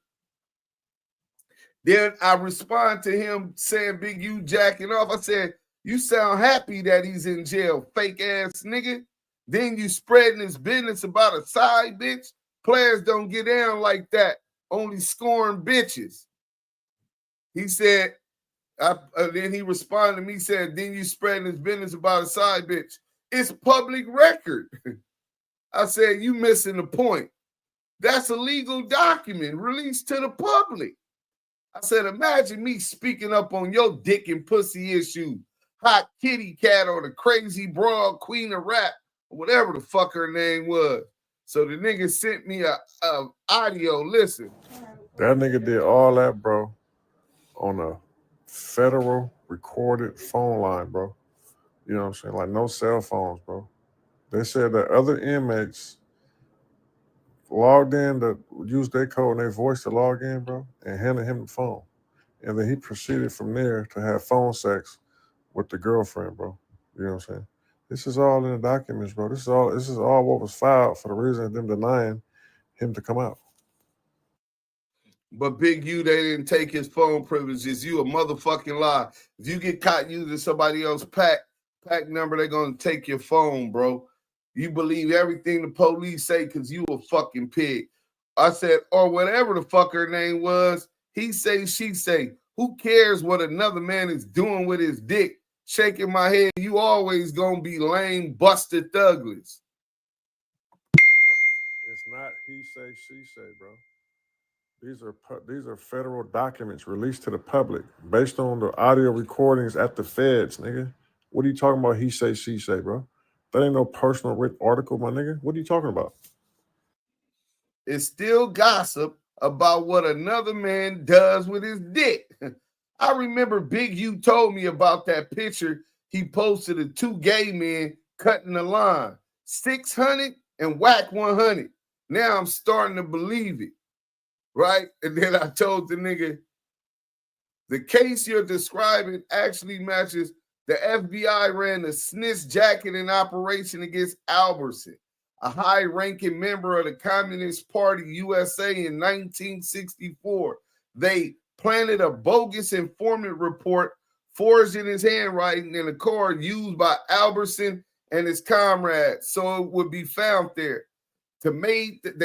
Then I respond to him saying, Big U jacking off. I said, you sound happy that he's in jail, fake ass nigga. Then you spreading his business about a side bitch. Players don't get down like that, only scoring bitches. He said, then he responded to me, said, then you spreading his business about a side bitch. It's public record. I said, you missing the point. That's a legal document released to the public. I said, imagine me speaking up on your dick and pussy issue, hot kitty cat or the crazy broad queen of rap, or whatever the fuck her name was. So the nigga sent me a audio. Listen. That nigga did all that, bro, on a federal recorded phone line, bro. You know what I'm saying? Like no cell phones, bro. They said that other inmates logged in to use their code and their voice to log in, bro, and handed him the phone. And then he proceeded from there to have phone sex with the girlfriend, bro. You know what I'm saying? This is all in the documents, bro. This is all what was filed for the reason of them denying him to come out. But Big U, they didn't take his phone privileges. You a motherfucking lie. If you get caught using somebody else's pack number, they're gonna take your phone, bro. You believe everything the police say because you a fucking pig. I said, or whatever the fuck her name was, he say, she say. Who cares what another man is doing with his dick? Shaking my head, you always gonna be lame, busted thugless. It's not he say, she say, bro. These are federal documents released to the public based on the audio recordings at the feds, nigga. What are you talking about? He say, she say, bro. That ain't no personal written article, my nigga. What are you talking about? It's still gossip about what another man does with his dick. I remember Big U told me about that picture he posted of two gay men cutting the line. 600 and WACK100. Now I'm starting to believe it. Right? And then I told the nigga, the case you're describing actually matches. The FBI ran a snitch jacketing operation against Albertson, a high-ranking member of the Communist Party USA in 1964. They planted a bogus informant report forged in his handwriting in a car used by Albertson and his comrades, so it would be found there. They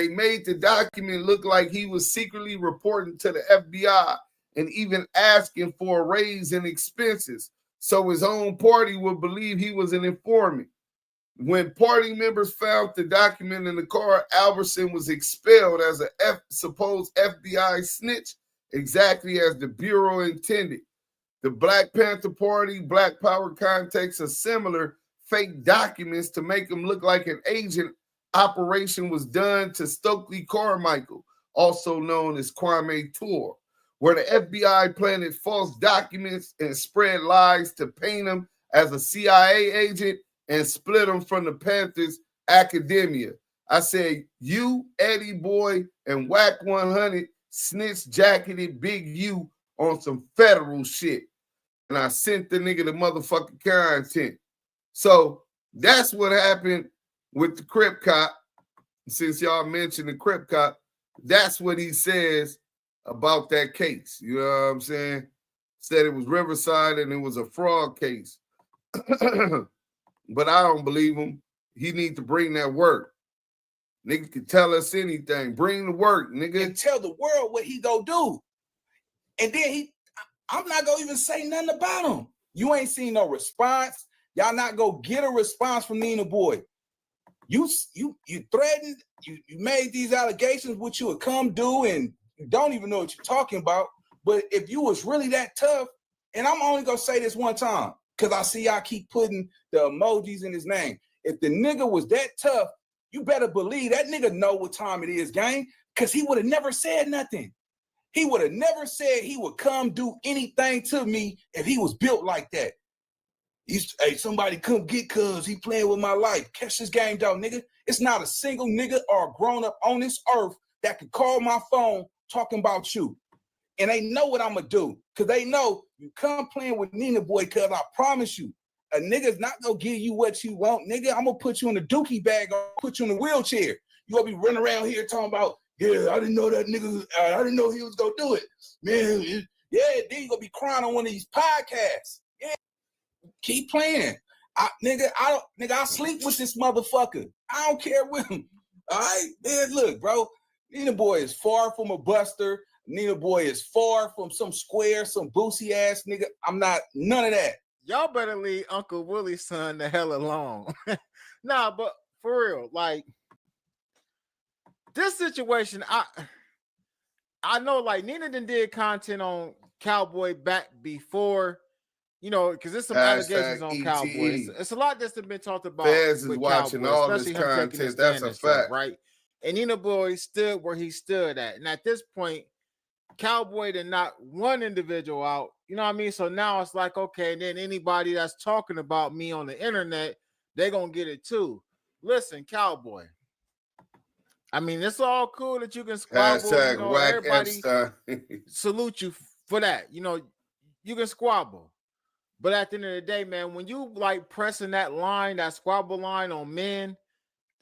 made the document look like he was secretly reporting to the FBI and even asking for a raise in expenses, so his own party would believe he was an informant. When party members found the document in the car, Albertson was expelled as a supposed FBI snitch, exactly as the Bureau intended. The Black Panther Party, Black Power context of similar fake documents to make him look like an agent operation was done to Stokely Carmichael, also known as Kwame Ture, where the FBI planted false documents and spread lies to paint him as a CIA agent and split him from the Panthers academia. I said, you, Eddieboy, and WACK100 snitch jacketed Big U on some federal shit. And I sent the nigga the motherfucking content. So that's what happened with the Crip Cop. Since y'all mentioned the Crip Cop, that's what he says about that case. You know what I'm saying? Said it was Riverside and it was a fraud case. But I don't believe him. He need to bring that work. Nigga can tell us anything. Bring the work, nigga. And tell the world what he go do. And then I'm not gonna even say nothing about him. You ain't seen no response. Y'all not gonna get a response from Nina Boy. You threatened, you made these allegations which you would come do, and you don't even know what you're talking about. But if you was really that tough, and I'm only gonna say this one time, because I see y'all keep putting the emojis in his name. If the nigga was that tough, you better believe that nigga know what time it is, gang, because he would have never said nothing. He would have never said he would come do anything to me if he was built like that. Hey, somebody come get cuz he playing with my life. Catch this game, dog, nigga. It's not a single nigga or grown up on this earth that could call my phone talking about you. And they know what I'm going to do, because they know you come playing with Nina Boy, because I promise you, a nigga's not going to give you what you want, nigga. I'm going to put you in a dookie bag or put you in a wheelchair. You going to be running around here talking about, yeah, I didn't know that nigga, I didn't know he was going to do it. Man, yeah, then you going to be crying on one of these podcasts. Yeah, keep playing. I sleep with this motherfucker. I don't care with him. All right? Man, look, bro, Nina Boy is far from a buster. Nina Boy is far from some square, some boosie ass nigga. I'm not none of that. Y'all better leave Uncle Willie's son the hell alone. Nah, but for real, like this situation, I know like Nina did content on Cowboy back before, you know, because there's some allegations on Cowboy. It's a lot that's been talked about. Fans is watching Cowboy, all this content. That's a fact, right? And Nina Boy stood where he stood at, and at this point, Cowboy did not one individual out, you know what I mean? So now it's like, okay, and then anybody that's talking about me on the internet, they're gonna get it too. Listen, Cowboy. I mean, it's all cool that you can squabble. Hashtag you know, Wack everybody Epstein. salute you for that. You know, you can squabble. But at the end of the day, man, when you like pressing that line, that squabble line on men,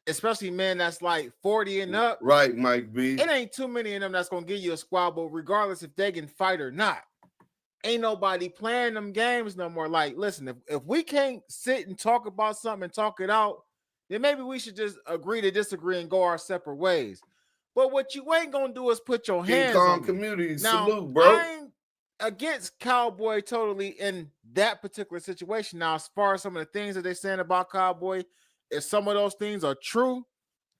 especially men that's like 40 and up. Right, Mike B. It ain't too many of them that's going to give you a squabble, regardless if they can fight or not. Ain't nobody playing them games no more. Like, listen, if we can't sit and talk about something and talk it out, then maybe we should just agree to disagree and go our separate ways. But what you ain't going to do is put your hands on community. Now, salute, bro. I ain't against Cowboy totally in that particular situation. Now, as far as some of the things that they're saying about Cowboy, if some of those things are true,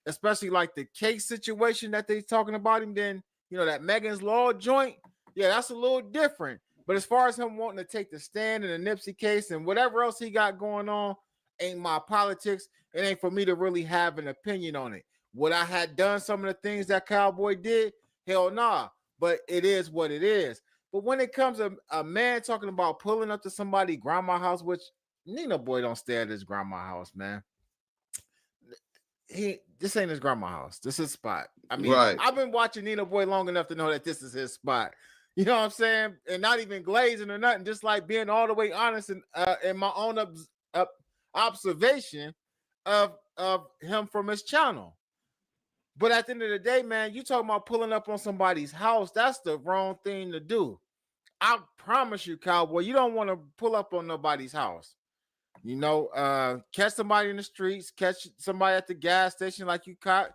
especially like the case situation that they're talking about him, then, you know, that Megan's Law joint, yeah, that's a little different. But as far as him wanting to take the stand in the Nipsey case and whatever else he got going on, ain't my politics. It ain't for me to really have an opinion on it. Would I had done some of the things that Cowboy did? Hell nah. But it is what it is. But when it comes to a man talking about pulling up to somebody's grandma's house, which Nina Boy don't stay at his grandma's house, man. This ain't his grandma's house. This is his spot. I mean, right. I've been watching Nina Boy long enough to know that this is his spot. You know what I'm saying? And not even glazing or nothing, just like being all the way honest and in my own observation of him from his channel. But at the end of the day, man, you talking about pulling up on somebody's house, that's the wrong thing to do. I promise you, Cowboy, you don't want to pull up on nobody's house. You know, catch somebody in the streets, catch somebody at the gas station like you caught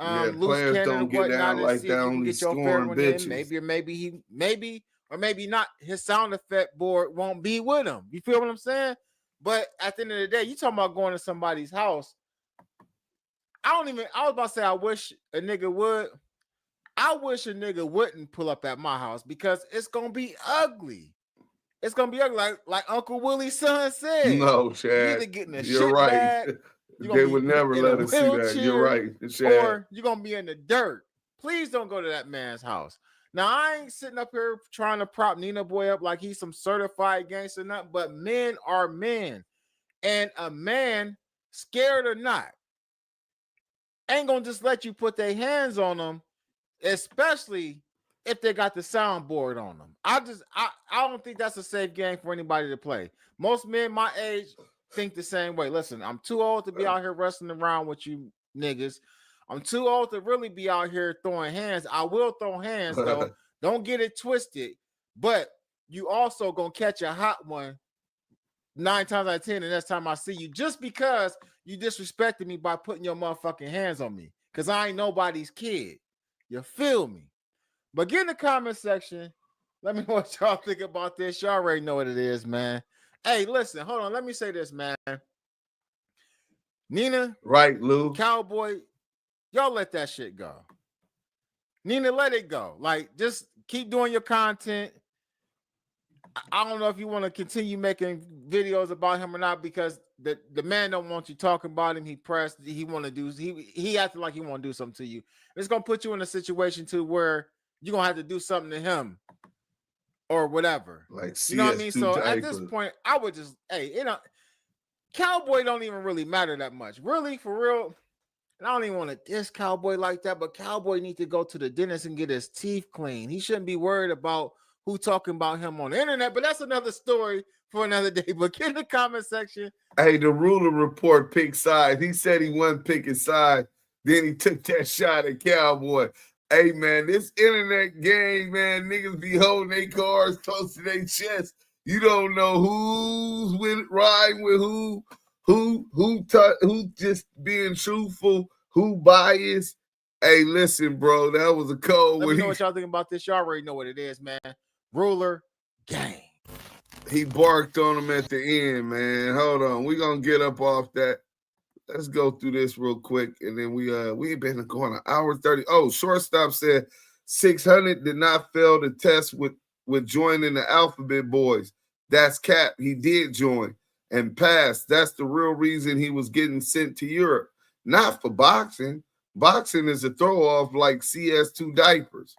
loose cannon and whatnot, and like see if you can get your fair one in. Maybe maybe not. His sound effect board won't be with him. You feel what I'm saying? But at the end of the day, you talking about going to somebody's house. I was about to say I wish a nigga would. I wish a nigga wouldn't pull up at my house because it's gonna be ugly. It's gonna be ugly, like Uncle Willie's son said. No, Chad, you're right. They would never let us see that. You're right, Chad. Or you're gonna be in the dirt. Please don't go to that man's house. Now, I ain't sitting up here trying to prop Nina Boy up like he's some certified gangster or nothing, but men are men. And a man, scared or not, ain't gonna just let you put their hands on them, especially if they got the soundboard on them. I don't think that's a safe game for anybody to play. Most men my age think the same way. Listen, I'm too old to be out here wrestling around with you niggas. I'm too old to really be out here throwing hands. I will throw hands though. Don't get it twisted. But you also gonna catch a hot one 9 times out of 10 the next time I see you, just because you disrespected me by putting your motherfucking hands on me. Because I ain't nobody's kid. You feel me? But get in the comment section. Let me know what y'all think about this. Y'all already know what it is, man. Hey, listen, hold on. Let me say this, man. Nina, right, Lou, Cowboy, y'all let that shit go. Nina, let it go. Like, just keep doing your content. I don't know if you want to continue making videos about him or not, because the man don't want you talking about him. He pressed. He want to do. He acted like he want to do something to you. It's gonna put you in a situation too where you're gonna have to do something to him or whatever. Like, you know what I mean? So at this point, I would just, hey, Cowboy don't even really matter that much, really, for real. And I don't even want to diss Cowboy like that, but Cowboy needs to go to the dentist and get his teeth cleaned. He shouldn't be worried about who talking about him on the internet, but that's another story for another day. But get in the comment section. Hey, the ruler report picked sides. He said he wasn't picking sides. Then he took that shot at Cowboy. Hey, man, this internet game, man, niggas be holding their cards close to their chest. You don't know who's riding with who just being truthful, who biased. Hey, listen, bro, that was a cold Let one. me know what y'all think about this. Y'all already know what it is, man. Ruler gang. He barked on him at the end, man. Hold on. We're going to get up off that. Let's go through this real quick. And then we've been going an hour 30. Oh, shortstop said 600 did not fail the test with joining the Alphabet Boys. That's cap. He did join and pass. That's the real reason he was getting sent to Europe. Not for boxing. Boxing is a throw-off like CS2 diapers.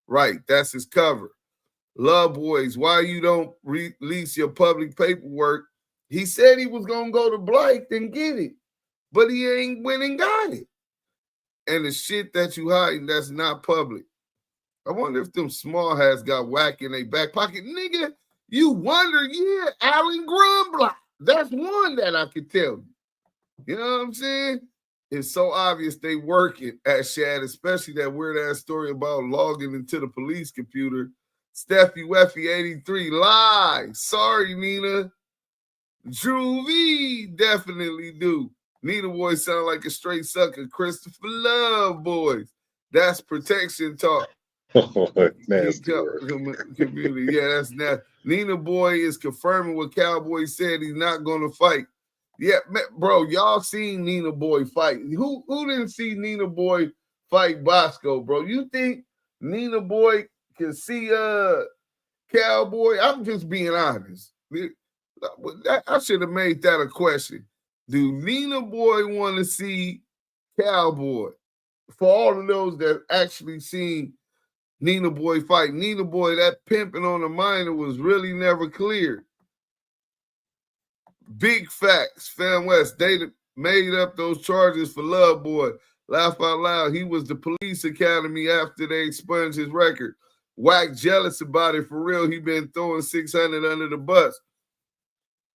Right, that's his cover. Love Boys, why you don't release your public paperwork? He said he was going to go to Blythe and get it, but he ain't went and got it. And the shit that you hiding, that's not public. I wonder if them small hats got Wack in their back pocket. Nigga, you wonder, yeah, Alan Grumblock. That's one that I could tell you. You know what I'm saying? It's so obvious they working at Shad, especially that weird-ass story about logging into the police computer. Steffi Weffy 83, lie. Sorry, Nina. Drew V, definitely do. Nina Boy sound like a straight sucker. Christopher Love Boys. That's protection talk. Nasty community. Yeah, that's nasty. Nina Boy is confirming what Cowboy said. He's not going to fight. Yeah, bro, y'all seen Nina Boy fight. Who didn't see Nina Boy fight Bosco, bro? You think Nina Boy can see Cowboy? I'm just being honest. I should have made that a question. Do Nina Boy want to see Cowboy? For all of those that actually seen Nina Boy fight, Nina Boy, that pimping on the minor was really never cleared. Big facts. Fam West, they made up those charges for Love Boy. Laugh out loud. He was the police academy after they expunged his record. Wack jealous about it for real. He been throwing 600 under the bus.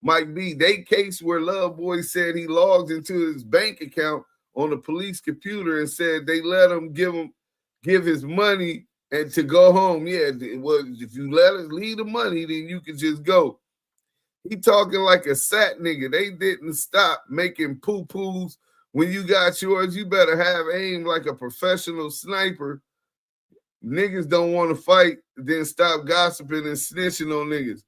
Mike B, they case where Love Boy said he logged into his bank account on the police computer and said they let him give his money and to go home. Yeah, well, if you let us leave the money, then you can just go. He talking like a sat nigga. They didn't stop making poo-poos. When you got yours, you better have aim like a professional sniper. Niggas don't want to fight, then stop gossiping and snitching on niggas.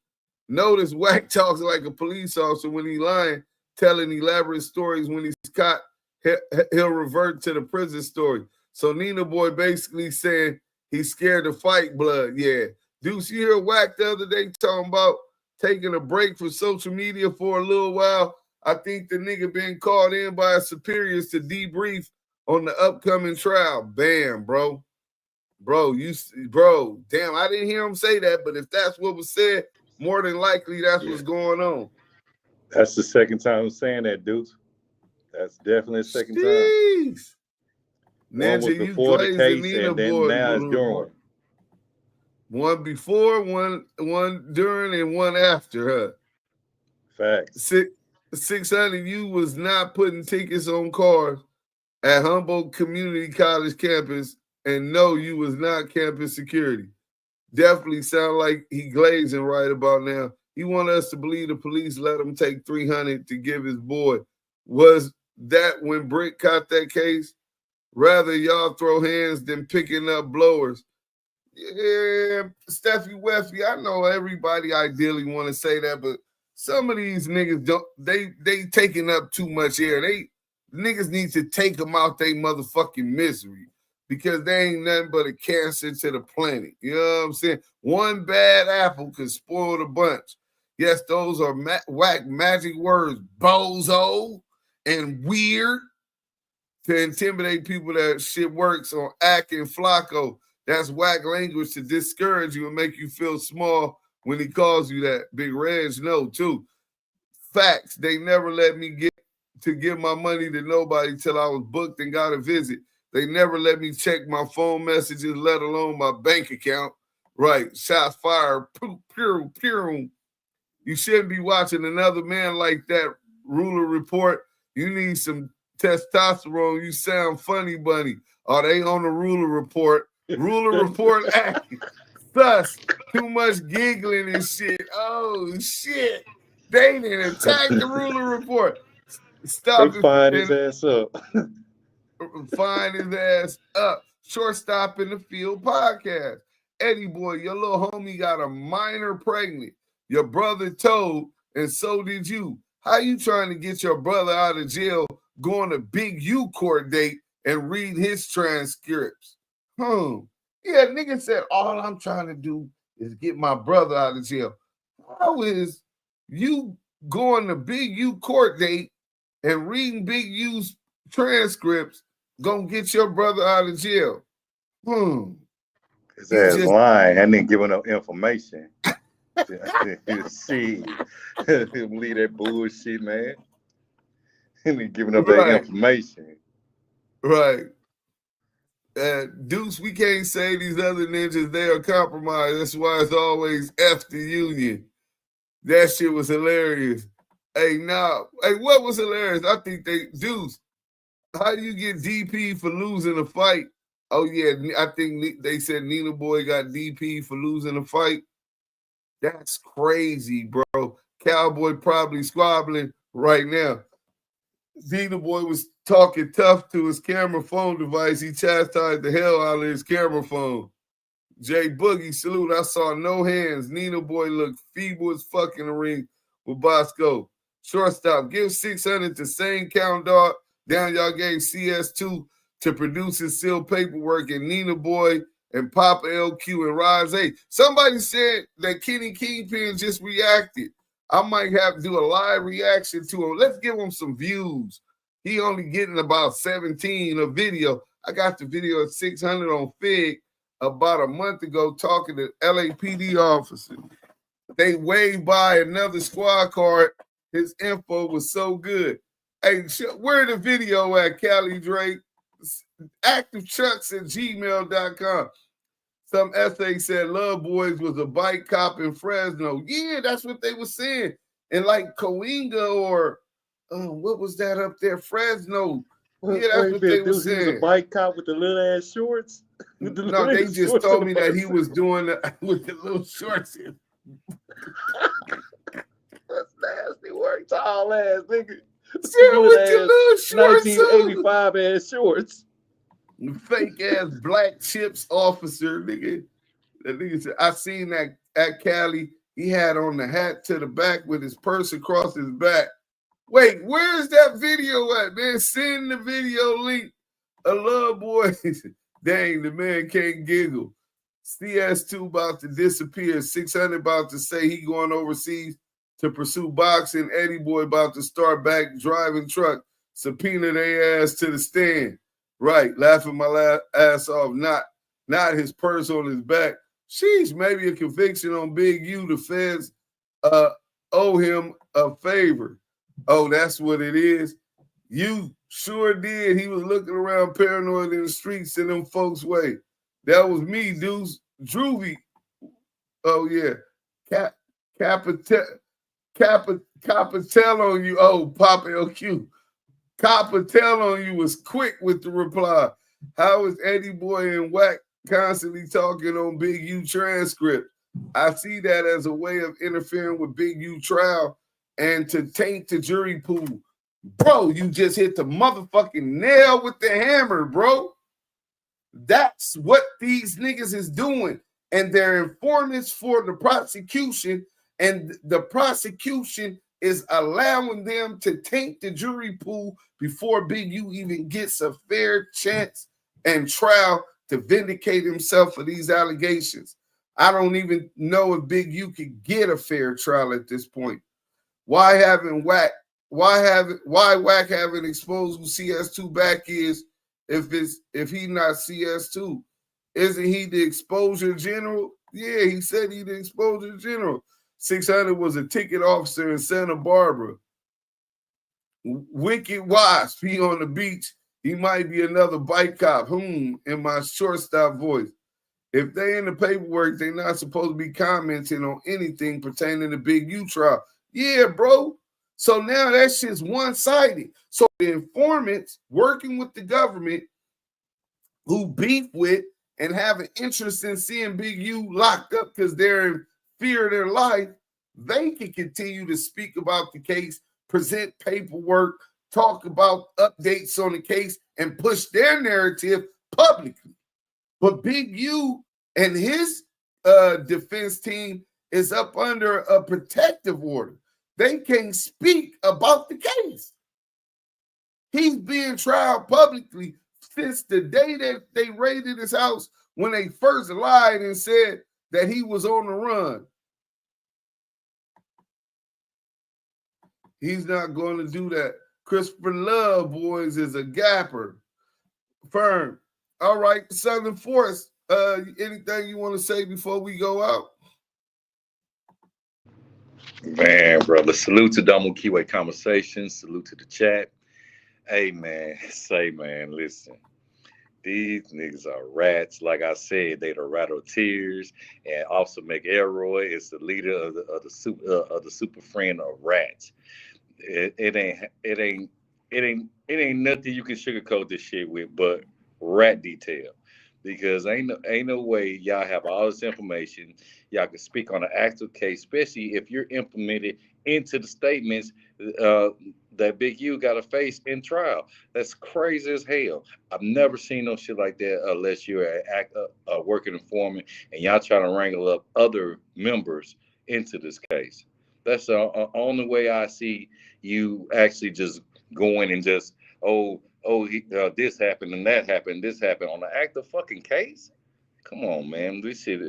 Notice Wack talks like a police officer when he lying, telling elaborate stories. When he's caught, he'll revert to the prison story. So Nina Boy basically saying he's scared to fight blood. Yeah. Deuce, you hear Wack the other day talking about taking a break from social media for a little while? I think the nigga been called in by his superiors to debrief on the upcoming trial. Bam, bro. Bro, damn, I didn't hear him say that, but if that's what was said, more than likely that's what's going on. That's the second time I'm saying that, dude. That's definitely the second time. One was before the case, and then now it's during. One before, one during, and one after, huh? Facts. 600, you was not putting tickets on cars at Humboldt Community College campus, and no, you was not campus security. Definitely sound like he glazing right about now. He want us to believe the police let him take 300 to give his boy. Was that when Brick caught that case? Rather y'all throw hands than picking up blowers. Yeah, Steffi Weffy, I know everybody ideally want to say that, but some of these niggas don't. They taking up too much air. Niggas need to take them out their motherfucking misery because they ain't nothing but a cancer to the planet. You know what I'm saying? One bad apple can spoil the bunch. Yes, those are whack magic words, bozo and weird, to intimidate people that shit works on Ack and Flacco. That's whack language to discourage you and make you feel small when he calls you that. Big Reg, no, too. Facts, they never let me give my money to nobody till I was booked and got a visit. They never let me check my phone messages, let alone my bank account. Right, shots fired, pew, pew. You shouldn't be watching another man like that. Ruler Report, you need some testosterone. You sound funny, bunny. Are they on the Ruler Report? Ruler Report act. Thus, too much giggling and shit. Oh, shit. They didn't attack the Ruler Report. Stop it. Find his ass up. Find his ass up. Shortstop in the Field podcast. Eddieboy, your little homie got a minor pregnant. Your brother told, and so did you. How you trying to get your brother out of jail, going to Big U court date and read his transcripts? Yeah, nigga said, all I'm trying to do is get my brother out of jail. How is you going to Big U court date and reading Big U's transcripts gonna get your brother out of jail? His ass lying. I didn't give enough information. See, leave that bullshit, man. He ain't giving up that information. Right. Deuce, we can't say these other ninjas, they are compromised. That's why it's always F the union. That shit was hilarious. Hey, what was hilarious? I think Deuce, how do you get DP for losing a fight? Oh, yeah, I think they said Nina Boy got DP for losing a fight. That's crazy, bro. Cowboy probably squabbling right now. Nina Boy was talking tough to his camera phone device. He chastised the hell out of his camera phone. Jay Boogie, salute. I saw no hands. Nina Boy looked feeble as fuck in the ring with Bosco. Shortstop, give 600 to Sane Count Dog. Down y'all gave CS2 to produce and seal paperwork, and Nina Boy and Papa LQ and Rise 8. Somebody said that Kenny Kingpin just reacted. I might have to do a live reaction to him. Let's give him some views. He only getting about 17 a video. I got the video at 600 on Fig about a month ago talking to LAPD officers. They waved by another squad car. His info was so good. Hey, where the video at, Cali Drake? ActiveChucks@gmail.com. Some essay said Love Boys was a bike cop in Fresno. Yeah, that's what they were saying. And like Coinga or what was that up there? Fresno. Yeah, that's what they were saying. He was a bike cop with the little ass shorts. No, they just told me that he was doing with the little shorts. That's nasty work. Tall ass nigga. Yeah, with the little shorts. 1985 ass shorts. Fake ass black chips officer, nigga. That nigga said, I seen that at Cali. He had on the hat to the back with his purse across his back. Wait, where's that video at, man? Send the video link. A Love Boys. Dang, the man can't giggle. CS2 about to disappear. 600 about to say he going overseas to pursue boxing. Eddieboy about to start back driving truck. Subpoena their ass to the stand. Right, laughing my ass off. Not not his purse on his back. Sheesh, maybe a conviction on Big U. The feds owe him a favor. Oh, that's what it is. You sure did. He was looking around paranoid in the streets in them folks' way. That was me, Deuce. Droovy. Oh, yeah. Capitel on you. Oh, Papa LQ. Capitel on you was quick with the reply. How is Eddieboy and Wack constantly talking on Big U transcript? I see that as a way of interfering with Big U trial and to taint the jury pool. Bro, you just hit the motherfucking nail with the hammer, bro. That's what these niggas is doing. And they're informants for the prosecution, and the prosecution is allowing them to taint the jury pool before Big U even gets a fair chance and trial to vindicate himself for these allegations. I don't even know if Big U could get a fair trial at this point. Why Wack haven't exposed who CS2 back is if he not CS2? Isn't he the exposure general? Yeah, he said he the exposure general. 600 was a ticket officer in Santa Barbara. Wicked Wasp, he on the beach. He might be another bike cop. In my shortstop voice. If they in the paperwork, they're not supposed to be commenting on anything pertaining to Big U trial. Yeah, bro. So now that shit's one-sided. So the informants working with the government who beef with and have an interest in seeing Big U locked up because they're in fear of their life, they can continue to speak about the case, present paperwork, talk about updates on the case, and push their narrative publicly. But Big U and his defense team is up under a protective order. They can't speak about the case. He's being tried publicly since the day that they raided his house when they first lied and said that he was on the run. He's not going to do that. Christopher Love, boys, is a gapper. Firm. All right, Southern Force, anything you want to say before we go out? Man, brother, salute to Damu Kiwe Conversations. Salute to the chat. Hey, man, listen. These niggas are rats. Like I said, they the Rattletiers, and Officer McElroy is the leader of the super friend of rats. It ain't nothing you can sugarcoat this shit with, but rat detail. Because ain't no way y'all have all this information. Y'all can speak on an actual case, especially if you're implemented into the statements that Big U got to face in trial. That's crazy as hell. I've never seen no shit like that unless you're a working informant and y'all trying to wrangle up other members into this case. That's the only way I see you actually just going and just, this happened and that happened, this happened on the active fucking case. Come on, man. This shit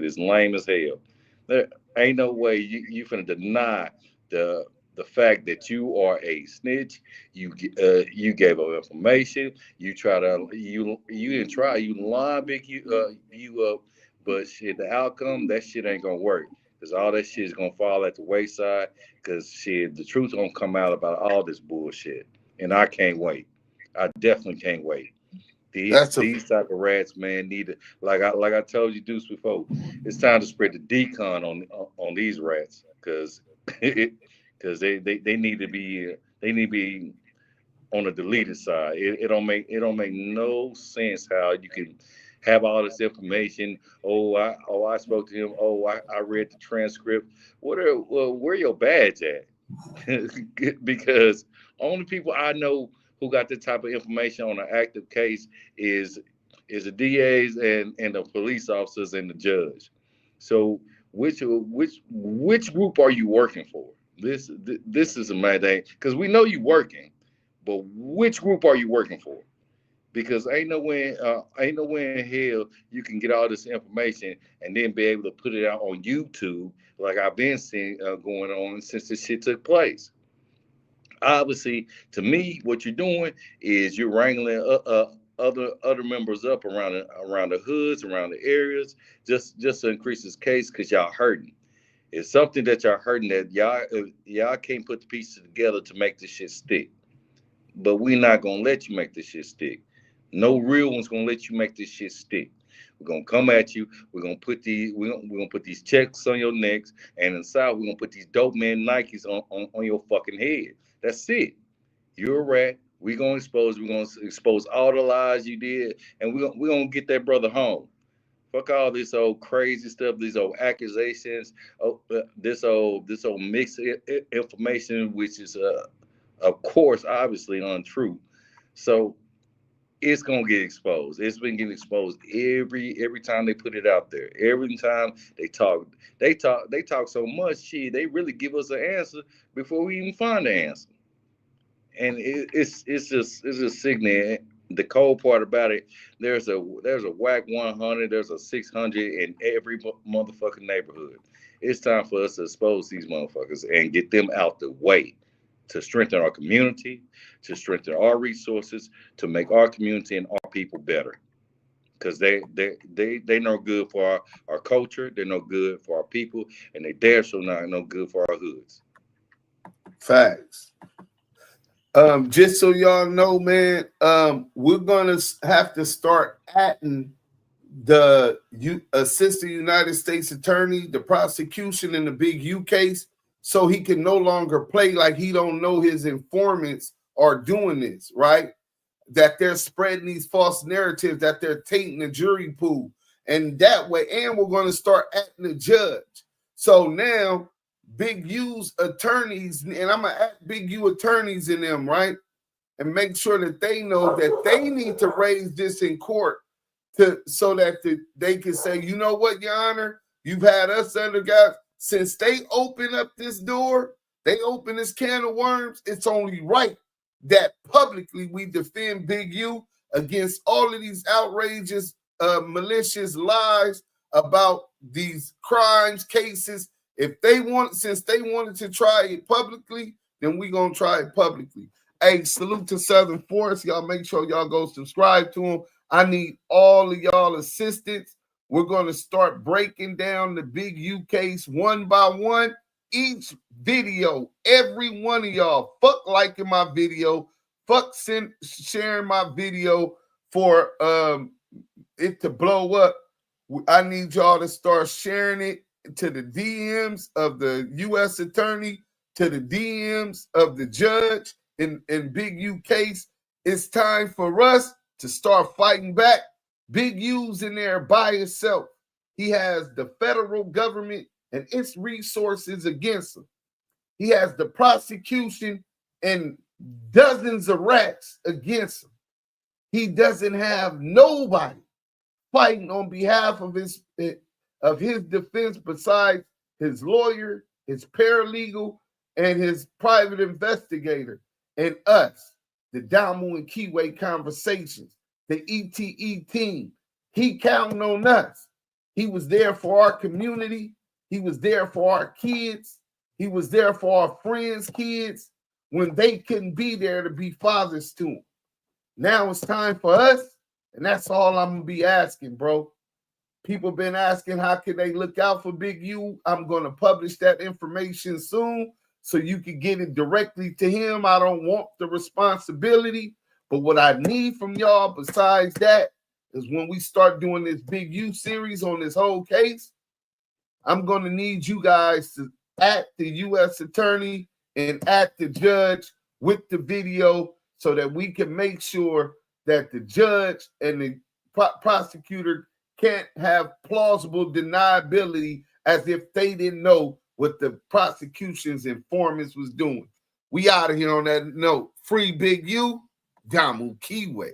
is lame as hell. There ain't no way you finna deny the fact that you are a snitch. You gave up information. You didn't try. You lie Big you up, but shit, the outcome, that shit ain't gonna work. Because all that shit is gonna fall at the wayside. Because shit, the truth gonna come out about all this bullshit, and I can't wait. I definitely can't wait. These type of rats, man, need to, like I told you, Deuce, before. It's time to spread the decon on these rats, because they need to be on the deleted side. It don't make no sense how you can have all this information. I spoke to him. I read the transcript. Where your badge at? Because only people I know who got this type of information on an active case is the DAs and the police officers and the judge. So which group are you working for? This is a mad thing, because we know you working, but which group are you working for? Because ain't no way in hell you can get all this information and then be able to put it out on YouTube like I've been seeing going on since this shit took place. Obviously, to me, what you're doing is you're wrangling other members up around the hoods, around the areas, just to increase this case, because y'all hurting. It's something that y'all hurting that y'all can't put the pieces together to make this shit stick. But we're not gonna let you make this shit stick. No real one's gonna let you make this shit stick. We're gonna come at you. We're gonna put these checks on your necks, and inside we're gonna put these dope man Nikes on your fucking head. That's it. You're a rat. We're gonna expose all the lies you did, and we're gonna get that brother home. Fuck all this old crazy stuff, these old accusations, this old mixed information, which is of course obviously untrue. So it's gonna get exposed. It's been getting exposed every time they put it out there. Every time they talk so much shit. They really give us an answer before we even find the answer. And it's just sickening. The cold part about it, there's a WACK 100, there's a 600 in every motherfucking neighborhood. It's time for us to expose these motherfuckers and get them out the way, to strengthen our community, to strengthen our resources, to make our community and our people better. Because they no good for our culture, they're no good for our people, and they damn sure not no good for our hoods. Facts. Just so y'all know, man, we're gonna have to start atting the Assistant United States Attorney, the prosecution in the Big U case, so he can no longer play like he don't know his informants are doing this, right? That they're spreading these false narratives, that they're tainting the jury pool, and that way, and we're gonna start atting the judge. So now Big U's attorneys, and I'm gonna add Big U attorneys in them, right? And make sure that they know that they need to raise this in court so that they can say, you know what, Your Honor, you've had us under guys. Since they open up this door, they open this can of worms, it's only right that publicly we defend Big U against all of these outrageous, malicious lies about these crimes, cases. If they since they wanted to try it publicly, then we gonna try it publicly. Hey, salute to Southern Force. Y'all make sure y'all go subscribe to them. I need all of y'all assistance. We're gonna start breaking down the Big U case one by one. Each video, every one of y'all, fuck liking my video, fuck sharing my video for it to blow up. I need y'all to start sharing it to the DMs of the U.S. attorney, to the DMs of the judge in Big U case. It's time for us to start fighting back. Big U's in there by himself. He has the federal government and its resources against him. He has the prosecution and dozens of rats against him. He doesn't have nobody fighting on behalf of his defense besides his lawyer, his paralegal, and his private investigator, and us, the Damu Kiwe Conversations, the ETE team. He counting on us. He was there for our community. He was there for our kids. He was there for our friends' kids when they couldn't be there to be fathers to them. Now it's time for us, and that's all I'm going to be asking, bro. People been asking how can they look out for Big U. I'm going to publish that information soon so you can get it directly to him. I don't want the responsibility, but what I need from y'all besides that is when we start doing this Big U series on this whole case, I'm going to need you guys to act the U.S. attorney and act the judge with the video so that we can make sure that the judge and the prosecutor can't have plausible deniability as if they didn't know what the prosecution's informants was doing. We out of here on that note. Free Big U, Damu Kiwe.